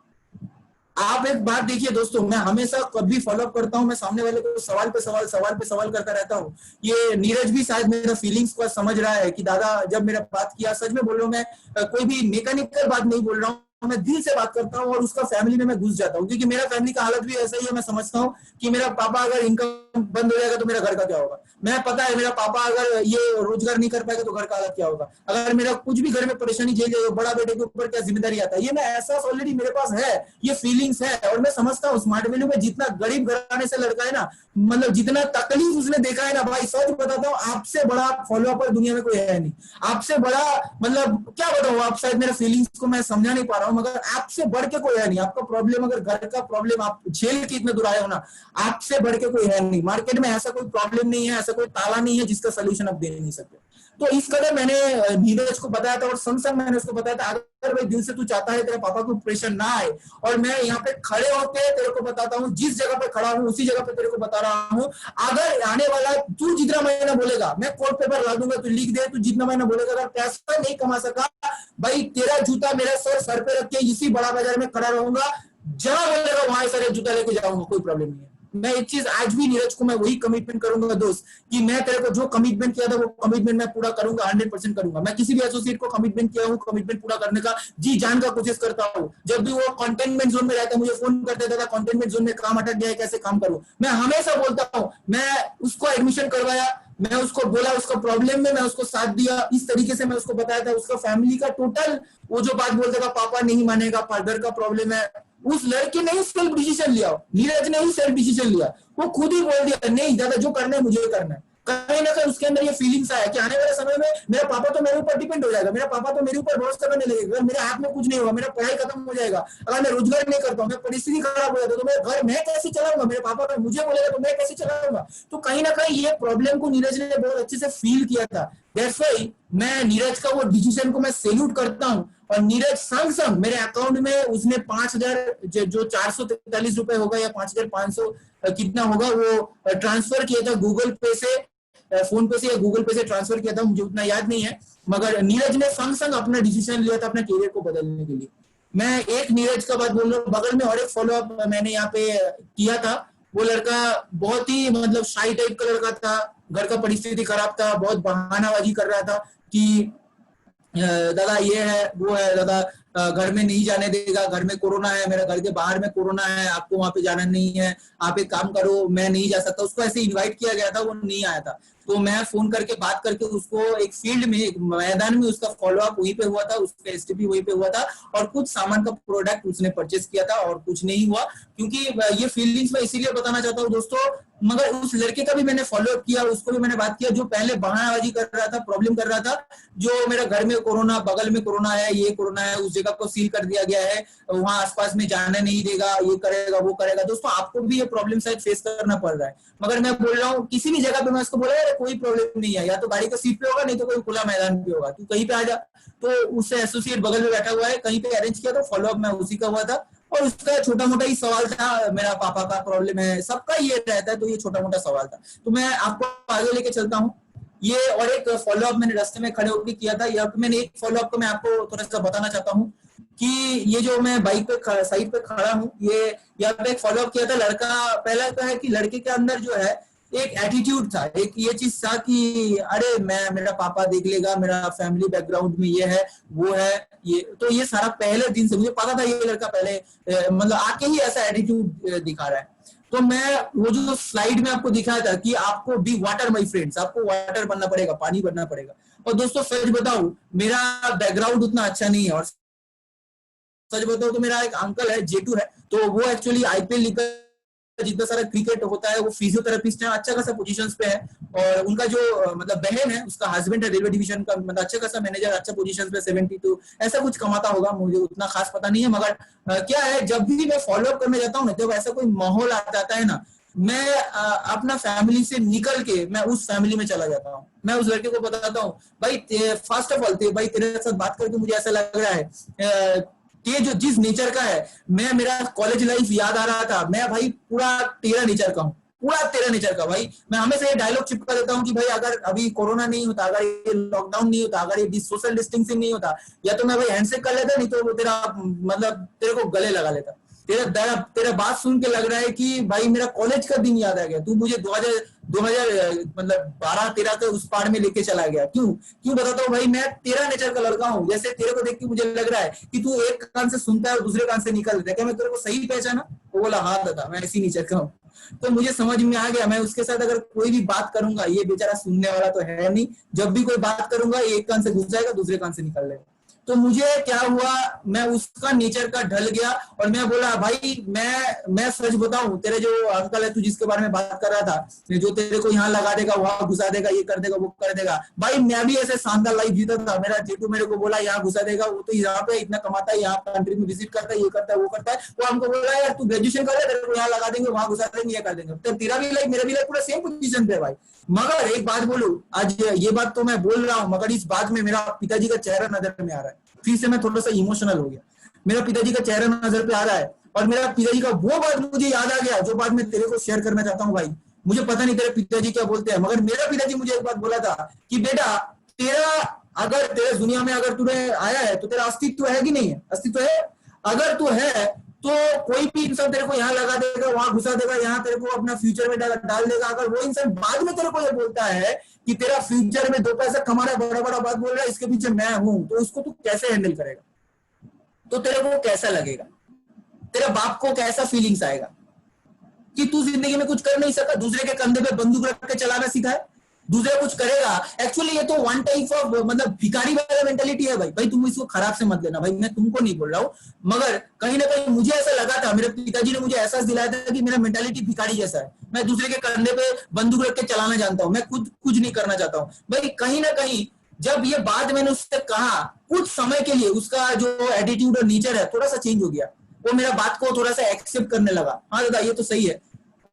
आप एक बात देखिए दोस्तों, मैं हमेशा कभी फॉलोअप करता हूँ, मैं सामने वाले को सवाल पे सवाल करता रहता हूँ। ये नीरज भी शायद मेरा फीलिंग्स को समझ रहा है कि दादा जब मेरा बात किया, सच में बोल रहा हूँ, मैं कोई भी मैकेनिकल बात नहीं बोल रहा हूँ, मैं दिल से बात करता हूँ और उसका फैमिली में मैं घुस जाता हूँ, क्योंकि मेरा फैमिली का हालत भी ऐसा ही है। मैं समझता हूँ कि मेरा पापा अगर इनकम बंद हो जाएगा तो मेरा घर का क्या होगा, मैं पता है मेरा पापा अगर ये रोजगार नहीं कर पाएगा तो घर का हालत क्या होगा, अगर मेरा कुछ भी घर में परेशानी झेल जाएगा बड़ा बेटे के ऊपर क्या जिम्मेदारी आता है। ये मैं एहसास ऑलरेडी मेरे पास है, ये फीलिंग्स है। और मैं समझता हूँ स्मार्ट वैल्यू में जितना गरीब घराने से लड़का है ना, मतलब जितना तकलीफ उसने देखा है ना, भाई सच बताता हूँ, आपसे बड़ा फॉलोअपर दुनिया में कोई है नहीं, आपसे बड़ा मतलब क्या बताऊँ, आप शायद मेरे फीलिंग्स को मैं समझा नहीं पा रहा हूँ, मगर आपसे बढ़ के कोई है नहीं। आपका प्रॉब्लम अगर घर का प्रॉब्लम आप झेल के इतने दूर आए हो ना, आपसे बढ़ के कोई है नहीं। मार्केट में ऐसा कोई प्रॉब्लम नहीं है, ऐसा कोई ताला नहीं है जिसका सोल्यूशन आप दे नहीं सकते। तो इस कदर मैंने नीरज को बताया था, और संग संग मैंने उसको बताया था अगर भाई दिल से तू चाहता है तेरे पापा को प्रेशर ना आए, और मैं यहाँ पे खड़े होके तेरे को बताता हूँ, जिस जगह पे खड़ा हूँ उसी जगह पे तेरे को बता रहा हूँ, अगर आने वाला तू जितना महीना बोलेगा मैं कोर्ट पेपर ला दूंगा, तू लिख दे, तू जितना महीना बोलेगा अगर पैसा नहीं कमा सका, भाई तेरा जूता मेरा सर पे रख के इसी बड़ा बाजार में खड़ा रहूंगा, जहां बोलेगा वहां सारे जूता लेके जाऊंगा, कोई प्रॉब्लम नहीं है। मैं एक चीज आज भी नीरज को मैं वही कमिटमेंट करूंगा दोस्त, कि मैं तेरे को जो कमिटमेंट किया था वो कमिटमेंट मैं पूरा करूंगा, 100% करूंगा। मैं किसी भी एसोसिएट को कमिटमेंट किया हूँ, कमिटमेंट पूरा करने का जी जान का कोशिश करता हूँ। जब भी वो कंटेनमेंट जोन में रहता है मुझे फोन कर देता था, कंटेनमेंट जोन में काम अटक गया है, कैसे काम करूं। मैं हमेशा बोलता हूँ, मैं उसको एडमिशन करवाया, मैं उसको बोला, उसका प्रॉब्लम में मैं उसको साथ दिया, इस तरीके से मैं उसको बताया था। उसका फैमिली का टोटल वो जो बात बोलता था पापा नहीं मानेगा, फादर का प्रॉब्लम है, उस लड़के ने ही सेल्फ डिसीजन लिया, नीरज ने ही सेल्फ डिसीजन लिया, वो खुद ही बोल दिया नहीं दादा जो करना है मुझे करना है। कहीं ना कहीं उसके अंदर ये फीलिंग्स आया कि आने वाले समय में मेरा पापा तो मेरे ऊपर डिपेंड हो जाएगा, मेरा पापा तो मेरे ऊपर भरोसा करने लगेगा, मेरे हाथ में कुछ नहीं होगा, मेरा पढ़ाई खत्म हो जाएगा, अगर मैं रोजगार नहीं करता हूँ, मैं परिस्थिति खराब हो जाता तो मेरा घर मैं कैसे चलाऊंगा, मेरे पापा का मुझे बोलेगा तो मैं कैसे चलाऊंगा। तो कहीं ना कहीं ये प्रॉब्लम को नीरज ने बहुत अच्छे से फील किया था। दैट्स व्हाई मैं नीरज का वो डिसीजन को मैं सैल्यूट करता हूँ। और नीरज संग संग मेरे अकाउंट में उसने 5,000 जो 443 रुपए होगा या 5,500 कितना होगा वो ट्रांसफर किया था गूगल पे से, फोन पे से या गूगल पे से ट्रांसफर किया था, मुझे उतना याद नहीं है। मगर नीरज ने संग संग अपना डिसीजन लिया था अपने करियर को बदलने के लिए। मैं एक नीरज का बात बोल रहा हूँ, बगल में और एक फॉलो अप मैंने यहाँ पे किया था। वो लड़का बहुत ही मतलब शाई टाइप का लड़का था, घर का परिस्थिति खराब था, बहुत बहानाबाजी कर रहा था कि दादा ये है वो है, दादा घर में नहीं जाने देगा, घर में कोरोना है, मेरा घर के बाहर में कोरोना है, आपको वहां पे जाना नहीं है, आप एक काम करो मैं नहीं जा सकता। उसको ऐसे इनवाइट किया गया था, वो नहीं आया था। तो मैं फोन करके बात करके उसको एक फील्ड में एक मैदान में उसका फॉलो अप वहीं पे हुआ था, उसका एसटीपी वहीं पे हुआ था और कुछ सामान का प्रोडक्ट उसने परचेस किया था और कुछ नहीं हुआ। क्योंकि ये फीलिंग्स मैं इसीलिए बताना चाहता हूँ दोस्तों, मगर उस लड़के का भी मैंने फॉलो अप किया, उसको भी मैंने बात किया जो पहले बहानाबाजी कर रहा था, प्रॉब्लम कर रहा था, जो मेरा घर में कोरोना, बगल में कोरोना है, ये कोरोना है, उस जगह को सील कर दिया गया है, वहां आसपास में जाने नहीं देगा, ये करेगा वो करेगा। दोस्तों आपको भी ये प्रॉब्लम शायद फेस करना पड़ रहा है, मगर मैं बोल रहा हूँ किसी भी जगह पे मैं उसको बोला यार कोई प्रॉब्लम नहीं है, या तो गाड़ी का सीट पे होगा नहीं तो कोई खुला मैदान पे होगा, तू कहीं पे आ जा। तो उससे एसोसिएट बगल में बैठा हुआ है, कहीं पे अरेंज किया, तो फॉलो अप में उसी का हुआ था। और उसका छोटा मोटा ही सवाल था, मेरा पापा का प्रॉब्लम है, सबका ये रहता है, तो ये छोटा मोटा सवाल था। तो मैं आपको आगे लेके चलता हूँ। ये और एक फॉलो अप मैंने रास्ते में खड़े होकर किया था, या मैंने एक फॉलो अप को मैं आपको थोड़ा सा बताना चाहता हूँ कि ये जो मैं बाइक पे साइड पे खड़ा हूँ, ये यहाँ पे एक फॉलो अप किया था। लड़का पहला तो है कि लड़के के अंदर जो है एक एटीट्यूड था, एक ये चीज था कि अरे मैं, मेरा पापा देख लेगा, मेरा फैमिली बैकग्राउंड में ये है वो है, ये तो ये सारा पहले दिन से मुझे पता था ये लड़का पहले मतलब आके ही ऐसा एटीट्यूड दिखा रहा है। तो मैं वो जो स्लाइड में आपको दिखाया था कि आपको बी वाटर माय फ्रेंड्स, आपको वाटर बनना पड़ेगा, पानी बनना पड़ेगा। और दोस्तों सच बताऊं मेरा बैकग्राउंड उतना अच्छा नहीं है, और सच बताओ तो मेरा एक अंकल है, जेटू है, तो वो एक्चुअली आईपीएल लीग जितना सारा क्रिकेट होता है वो फिजियोथेरेपिस्ट है, अच्छा खासा पोजीशंस पे है। और उनका जो मतलब बहन है, उसका हस्बैंड है रेलवे डिवीजन का, मतलब अच्छा खासा मैनेजर, अच्छा पोजीशंस पे 72 ऐसा कुछ कमाता होगा, मुझे उतना खास पता नहीं है। मगर क्या है, जब भी मैं फॉलो अप करने जाता हूँ ना, जब ऐसा कोई माहौल आ जाता है ना, मैं अपना फैमिली से निकल के मैं उस फैमिली में चला जाता हूँ। मैं उस लड़के को बताता हूँ भाई फर्स्ट ऑफ ऑल भाई तेरे साथ बात करके मुझे ऐसा लग रहा है कि जो जिस नेचर का है, मैं, मेरा कॉलेज लाइफ याद आ रहा था, मैं भाई पूरा तेरा नेचर का हूँ, पूरा तेरा नेचर का भाई। मैं हमेशा ये डायलॉग चिपका देता हूँ कि भाई अगर अभी कोरोना नहीं होता, अगर ये लॉकडाउन नहीं होता, अगर ये सोशल डिस्टेंसिंग नहीं होता, या तो मैं भाई हैंडशेक कर लेता, नहीं तो तेरा मतलब तेरे को गले लगा लेता। तेरा तेरा बात सुन के लग रहा है कि भाई मेरा कॉलेज का दिन याद आ गया, तू मुझे 2000 मतलब 12-13 के उस पार में लेके चला गया। क्यों बताता हूँ भाई, मैं तेरा नेचर का लड़का हूँ। जैसे तेरे को देख के मुझे लग रहा है कि तू एक कान से सुनता है और दूसरे कान से निकल देता है, क्या मैं तेरे को सही पहचाना? वो बोला हाँ दादा मैं इसी नेचर का हूँ। तो मुझे समझ में आ गया, मैं उसके साथ अगर कोई भी बात करूंगा, ये बेचारा सुनने वाला तो है नहीं, जब भी कोई बात करूंगा एक कान से घुस जाएगा, दूसरे कान से निकल जाएगा। तो मुझे क्या हुआ, मैं उसका नेचर का ढल गया और मैं बोला भाई मैं सच बताऊं, तेरे जो अंकल है, तू जिसके बारे में बात कर रहा था, जो तेरे को यहाँ लगा देगा, वहां घुसा देगा, ये कर देगा वो कर देगा, भाई मैं भी ऐसे शानदार लाइफ जीता था। मेरा जेठू मेरे को बोला यहाँ घुसा देगा, वो तो यहाँ पे इतना कमाता है, यहाँ कंट्री में विजिट करता है, ये करता है वो करता है। वो हमको बोला यार तू ग्रेजुएशन कर ले, तेरे को यहाँ लगा देंगे, वहां घुसा देंगे, ये कर देंगे। तो तेरा भी लाइफ मेरा भी लाइफ पूरा सेम पोजीशन पे भाई। मगर एक बात बोलूं, आज ये बात तो मैं बोल रहा हूँ, मगर इस बात में मेरा पिताजी का चेहरा नजर में आ रहा है। फिर से मैं थोड़ा सा इमोशनल हो गया, मेरा पिताजी का चेहरा नजर पे आ रहा है, और मेरा पिताजी का वो बात मुझे याद आ गया जो बात मैं तेरे को शेयर करना चाहता हूँ भाई। मुझे पता नहीं तेरे पिताजी क्या बोलते हैं, मगर मेरा पिताजी मुझे एक बात बोला था कि बेटा तेरा, अगर तेरे दुनिया में अगर तूने आया है तो तेरा अस्तित्व है कि नहीं है? अस्तित्व है। अगर तू है तो कोई भी इंसान तेरे को यहाँ लगा देगा, वहां घुसा देगा, यहाँ तेरे को अपना फ्यूचर में डाल देगा। अगर वो इंसान बाद में तेरे को ये बोलता है कि तेरा फ्यूचर में 2 पैसा कमाना है, बड़ा बड़ा बात बोल रहा है, इसके पीछे मैं हूं, तो उसको तू कैसे हैंडल करेगा? तो तेरे को कैसा लगेगा? तेरे बाप को कैसा फीलिंग्स आएगा कि तू जिंदगी में कुछ कर नहीं सका, दूसरे के कंधे पे बंदूक रख के चलाना सीखा है, दूसरे कुछ करेगा। एक्चुअली ये तो वन टाइप ऑफ मतलब भिखारी वाला मेंटेलिटी है भाई। भाई तुम इसको खराब से मत लेना भाई, मैं तुमको नहीं बोल रहा हूँ, मगर कहीं ना कहीं मुझे ऐसा लगा था, मेरे पिताजी ने मुझे एहसास दिलाया था कि मेरा मेंटेलिटी भिखारी जैसा है। मैं दूसरे के कंधे पे बंदूक रख के चलाना जानता हूँ, मैं खुद कुछ नहीं करना चाहता हूँ भाई। कहीं ना कहीं जब ये बात मैंने उससे कहा, कुछ समय के लिए उसका जो एटीट्यूड और नेचर है थोड़ा सा चेंज हो गया। वो मेरा बात को थोड़ा सा एक्सेप्ट करने लगा, हाँ दादा ये तो सही है,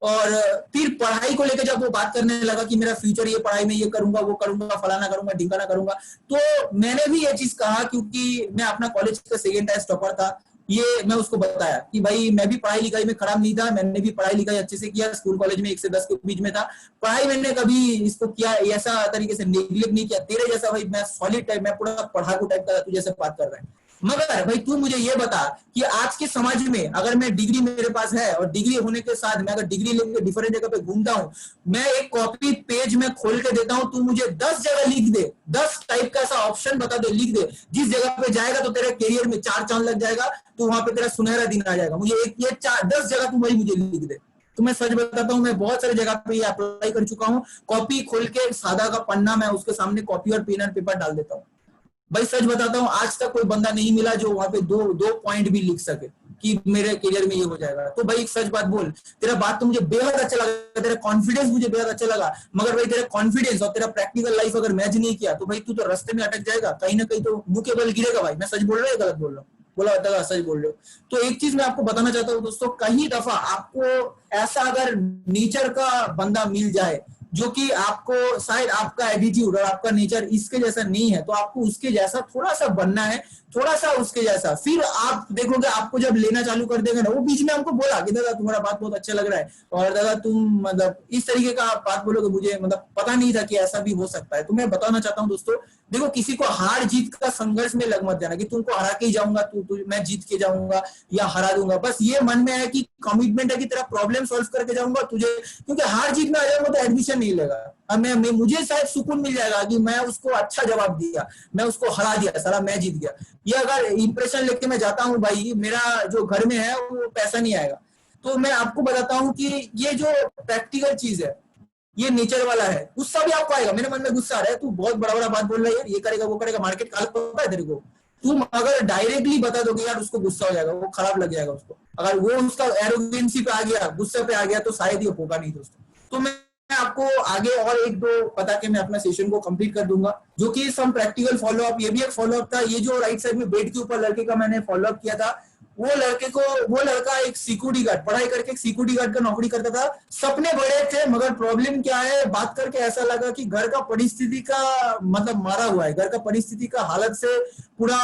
और फिर पढ़ाई को लेकर जब वो बात करने लगा कि मेरा फ्यूचर ये पढ़ाई में ये करूंगा वो करूंगा फलाना करूंगा ढिकाना करूंगा, तो मैंने भी ये चीज कहा क्योंकि मैं अपना कॉलेज का सेकेंड टाइम टॉपर था। ये मैं उसको बताया कि भाई मैं भी पढ़ाई लिखाई में खराब नहीं था, मैंने भी पढ़ाई लिखाई अच्छे से किया, स्कूल कॉलेज में 1 से 10 के बीच में था, पढ़ाई मैंने कभी इसको किया ऐसा तरीके से नेग्लेक्ट नहीं किया। तेरे जैसा भाई मैं सॉलिड टाइप, मैं पूरा पढ़ाकू टाइप का तू जैसे बात कर रहा है। मगर भाई तू मुझे ये बता कि आज के समाज में अगर मैं डिग्री मेरे पास है और डिग्री होने के साथ मैं अगर डिग्री लेके डिफरेंट जगह पे घूमता हूँ, मैं एक कॉपी पेज में खोल के देता हूँ, तू मुझे 10 जगह लिख दे, 10 टाइप का ऐसा ऑप्शन बता दे, लिख दे जिस जगह पे जाएगा तो तेरे करियर में 4 चांद लग जाएगा, तो वहां पे तेरा सुनहरा दिन आ जाएगा। मुझे एक ये 10 जगह तू भाई मुझे लिख दे। तो मैं सच बताता हूँ, मैं बहुत सारी जगह पे ये अप्लाई कर चुका हूँ। कॉपी खोल के सादा का पन्ना, मैं उसके सामने कॉपी और पेन और पेपर डाल देता हूँ। भाई सच बताता हूँ, आज तक कोई बंदा नहीं मिला जो वहां पे दो पॉइंट भी लिख सके कि मेरे करियर में ये हो जाएगा। तो भाई सच बात बोल, तेरा बात तो मुझे बेहद अच्छा लगा, तेरा कॉन्फिडेंस मुझे बेहद अच्छा लगा, मगर भाई तेरा कॉन्फिडेंस और तेरा प्रैक्टिकल लाइफ अगर मैच नहीं किया तो भाई तू तो रास्ते में अटक जाएगा, कहीं ना कहीं तो मुंह के बल गिरेगा। भाई मैं सच बोल रहा हूँ गलत बोल रहा हूँ? बोला बताओ सच बोल रहे हो। तो एक चीज मैं आपको बताना चाहता हूँ दोस्तों, कई दफा आपको ऐसा अगर नेचर का बंदा मिल जाए जो कि आपको शायद आपका एटीट्यूड और आपका नेचर इसके जैसा नहीं है, तो आपको उसके जैसा थोड़ा सा बनना है, थोड़ा सा उसके जैसा। फिर आप देखोगे आपको जब लेना चालू कर देगा ना, वो बीच में हमको बोला कि दादा तुम्हारा बात बहुत अच्छा लग रहा है और दादा तुम मतलब इस तरीके का बात बोलोगे, मुझे मतलब पता नहीं था कि ऐसा भी हो सकता है। तो मैं बताना चाहता हूँ दोस्तों, देखो किसी को हार जीत का संघर्ष में लग मत जाना कि तुमको हरा के ही जाऊंगा, मैं जीत के जाऊंगा या हरा दूंगा। बस ये मन में है कि कमिटमेंट है कि तेरा प्रॉब्लम सॉल्व करके जाऊंगा तुझे, क्योंकि हार जीत में आ जाऊंगा तो एडमिशन नहीं लेगा। अब मैं मुझे शायद सुकून मिल जाएगा कि मैं उसको अच्छा जवाब दिया, मैं उसको हरा दिया, साला मैं जीत गया। ये अगर इंप्रेशन लेके मैं जाता हूँ भाई, मेरा जो घर में है वो पैसा नहीं आएगा। तो मैं आपको बताता हूँ कि ये जो प्रैक्टिकल चीज है, ये नेचर वाला है। गुस्सा भी आपको आएगा, मेरे मन में गुस्सा आ रहा है, तू बहुत बड़ा बड़ा बात बोल रहा है यार, ये करेगा वो करेगा, मार्केट का हालत पता है तेरे को। तुम अगर डायरेक्टली बता दोगे यार, उसको गुस्सा हो जाएगा, वो खराब लग जाएगा उसको। अगर वो उसका एरोगेंसी पे आ गया, गुस्से पे आ गया, तो शायद ये होगा नहीं दोस्तों। तो मैं आपको आगे और 1-2 बता के मैं अपना सेशन को कंप्लीट कर दूंगा, जो कि सम प्रैक्टिकल फॉलोअप। ये भी एक फॉलोअप था, ये जो राइट साइड में बेड के ऊपर लड़के का मैंने फॉलोअप किया था, वो लड़का एक सिक्योरिटी गार्ड पढ़ाई करके एक सिक्योरिटी गार्ड का नौकरी करता था। सपने बड़े थे, मगर प्रॉब्लम क्या है, बात करके ऐसा लगा कि घर का परिस्थिति का मतलब मारा हुआ है, घर का परिस्थिति का हालत से पूरा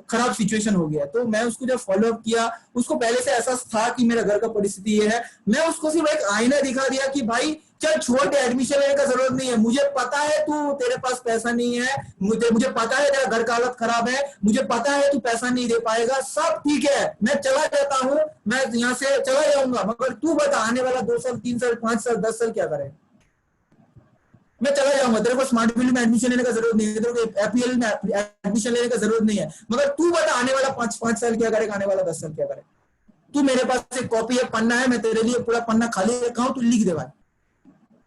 खराब सिचुएशन हो गया। तो मैं उसको जब फॉलोअप किया, उसको पहले से ऐसा था कि मेरा घर का परिस्थिति ये है, मैं उसको सिर्फ एक आईना दिखा दिया कि भाई चल छोड़ के एडमिशन लेने का जरूरत नहीं है, मुझे पता है तू तेरे पास पैसा नहीं है, मुझे पता है तेरा घर का हालत खराब है, मुझे पता है तू पैसा नहीं दे पाएगा, सब ठीक है, मैं चला जाता हूँ, मैं यहाँ से चला जाऊंगा, मगर तू बता आने वाला 2 साल 3 साल 5 साल 10 साल क्या करे। मैं चला जाऊंगा, तेरे को स्मार्ट वैल्यू में एडमिशन लेने का जरूरत नहीं है, तेरे को एपीएल में एडमिशन लेने का जरूरत नहीं है, मगर तू बता आने वाला 5 साल क्या करेगा, आने वाला 10 साल क्या करे। तू मेरे पास एक कॉपी है, पन्ना है, मैं तेरे लिए पूरा पन्ना खाली रखा हूं, तू लिख दे भाई।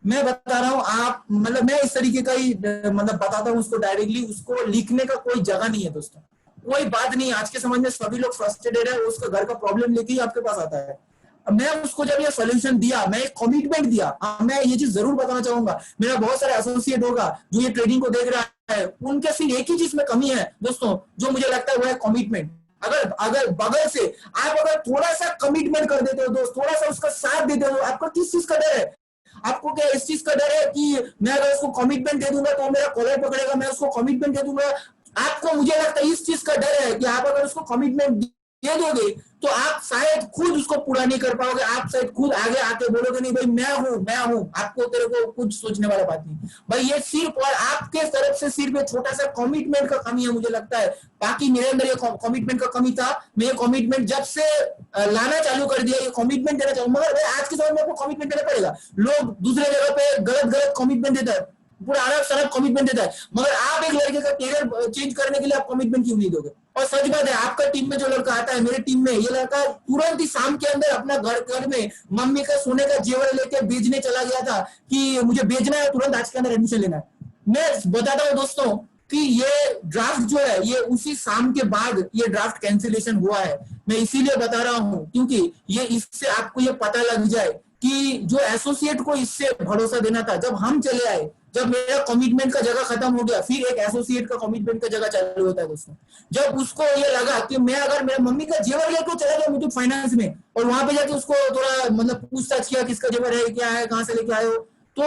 मैं बता रहा हूँ, आप मतलब मैं इस तरीके का ही मतलब बताता हूँ उसको डायरेक्टली, उसको लिखने का कोई जगह नहीं है दोस्तों, कोई बात नहीं। आज के समाज में सभी लोग फ्रस्ट्रेटेड है, उसका घर का प्रॉब्लम लेके ही आपके पास आता है। मैं उसको जब ये सोल्यूशन दिया, मैं एक कमिटमेंट दिया, मैं ये चीज जरूर बताना चाहूंगा, मेरा बहुत सारे एसोसिएट होगा जो ये ट्रेडिंग को देख रहा है, उनके सिर्फ एक ही चीज में कमी है दोस्तों, जो मुझे लगता है वो है कमिटमेंट। अगर बगल से आप अगर थोड़ा सा कमिटमेंट कर देते हो दोस्त, थोड़ा सा उसका साथ देते हो, आपका किस चीज का डर है? आपको क्या इस चीज का डर है कि मैं अगर उसको कमिटमेंट दे दूंगा तो मेरा कॉलर पकड़ेगा, मैं उसको कमिटमेंट दे दूंगा? आपको, मुझे लगता है इस चीज का डर है कि आप अगर उसको कमिटमेंट दे दोगे तो आप शायद खुद उसको पूरा नहीं कर पाओगे, आप शायद खुद आगे आके बोलोगे नहीं भाई मैं हूं, आपको तेरे को कुछ सोचने वाला बात नहीं भाई। ये सिर्फ और आपके तरफ से सिर्फ एक छोटा सा कमिटमेंट का कमी है मुझे लगता है, बाकी मेरे अंदर ये कमिटमेंट का कमी था। मैं ये कमिटमेंट जब से लाना चालू कर दिया, ये कमिटमेंट देना चाहूँ, मगर आज के समय में आपको कमिटमेंट देना पड़ेगा। लोग दूसरे जगह पे गलत कमिटमेंट देता है, पूरा अरब शरब कमिटमेंट देता है, मगर आप एक लड़के का करियर चेंज करने के लिए आप कमिटमेंट क्यों नहीं दोगे? और सच बात है, आपका टीम में जो लड़का आता है, मेरे टीम में ये लड़का तुरंत ही शाम के अंदर अपना घर में मम्मी का सोने का जेवर लेके बेचने चला गया था कि मुझे बेचना है, तुरंत आज के अंदर एडमिशन लेना है। मैं बताता हूँ दोस्तों कि ये ड्राफ्ट जो है, ये उसी शाम के बाद ये ड्राफ्ट कैंसिलेशन हुआ है। मैं इसीलिए बता रहा हूँ क्योंकि ये इससे आपको ये पता लग जाए कि जो एसोसिएट को इससे भरोसा देना था, जब हम चले आए जब मेरा कमिटमेंट का जगह खत्म हो गया, फिर एक एसोसिएट का कमिटमेंट का जगह चालू होता है दोस्तों। जब उसको ये लगा कि मैं अगर मेरे मम्मी का जेवर लेकर चला गया मुथूट फाइनेंस में, और वहां पे जाके उसको थोड़ा मतलब पूछताछ किया किसका जेवर है, क्या है, कहाँ से लेके आए हो, तो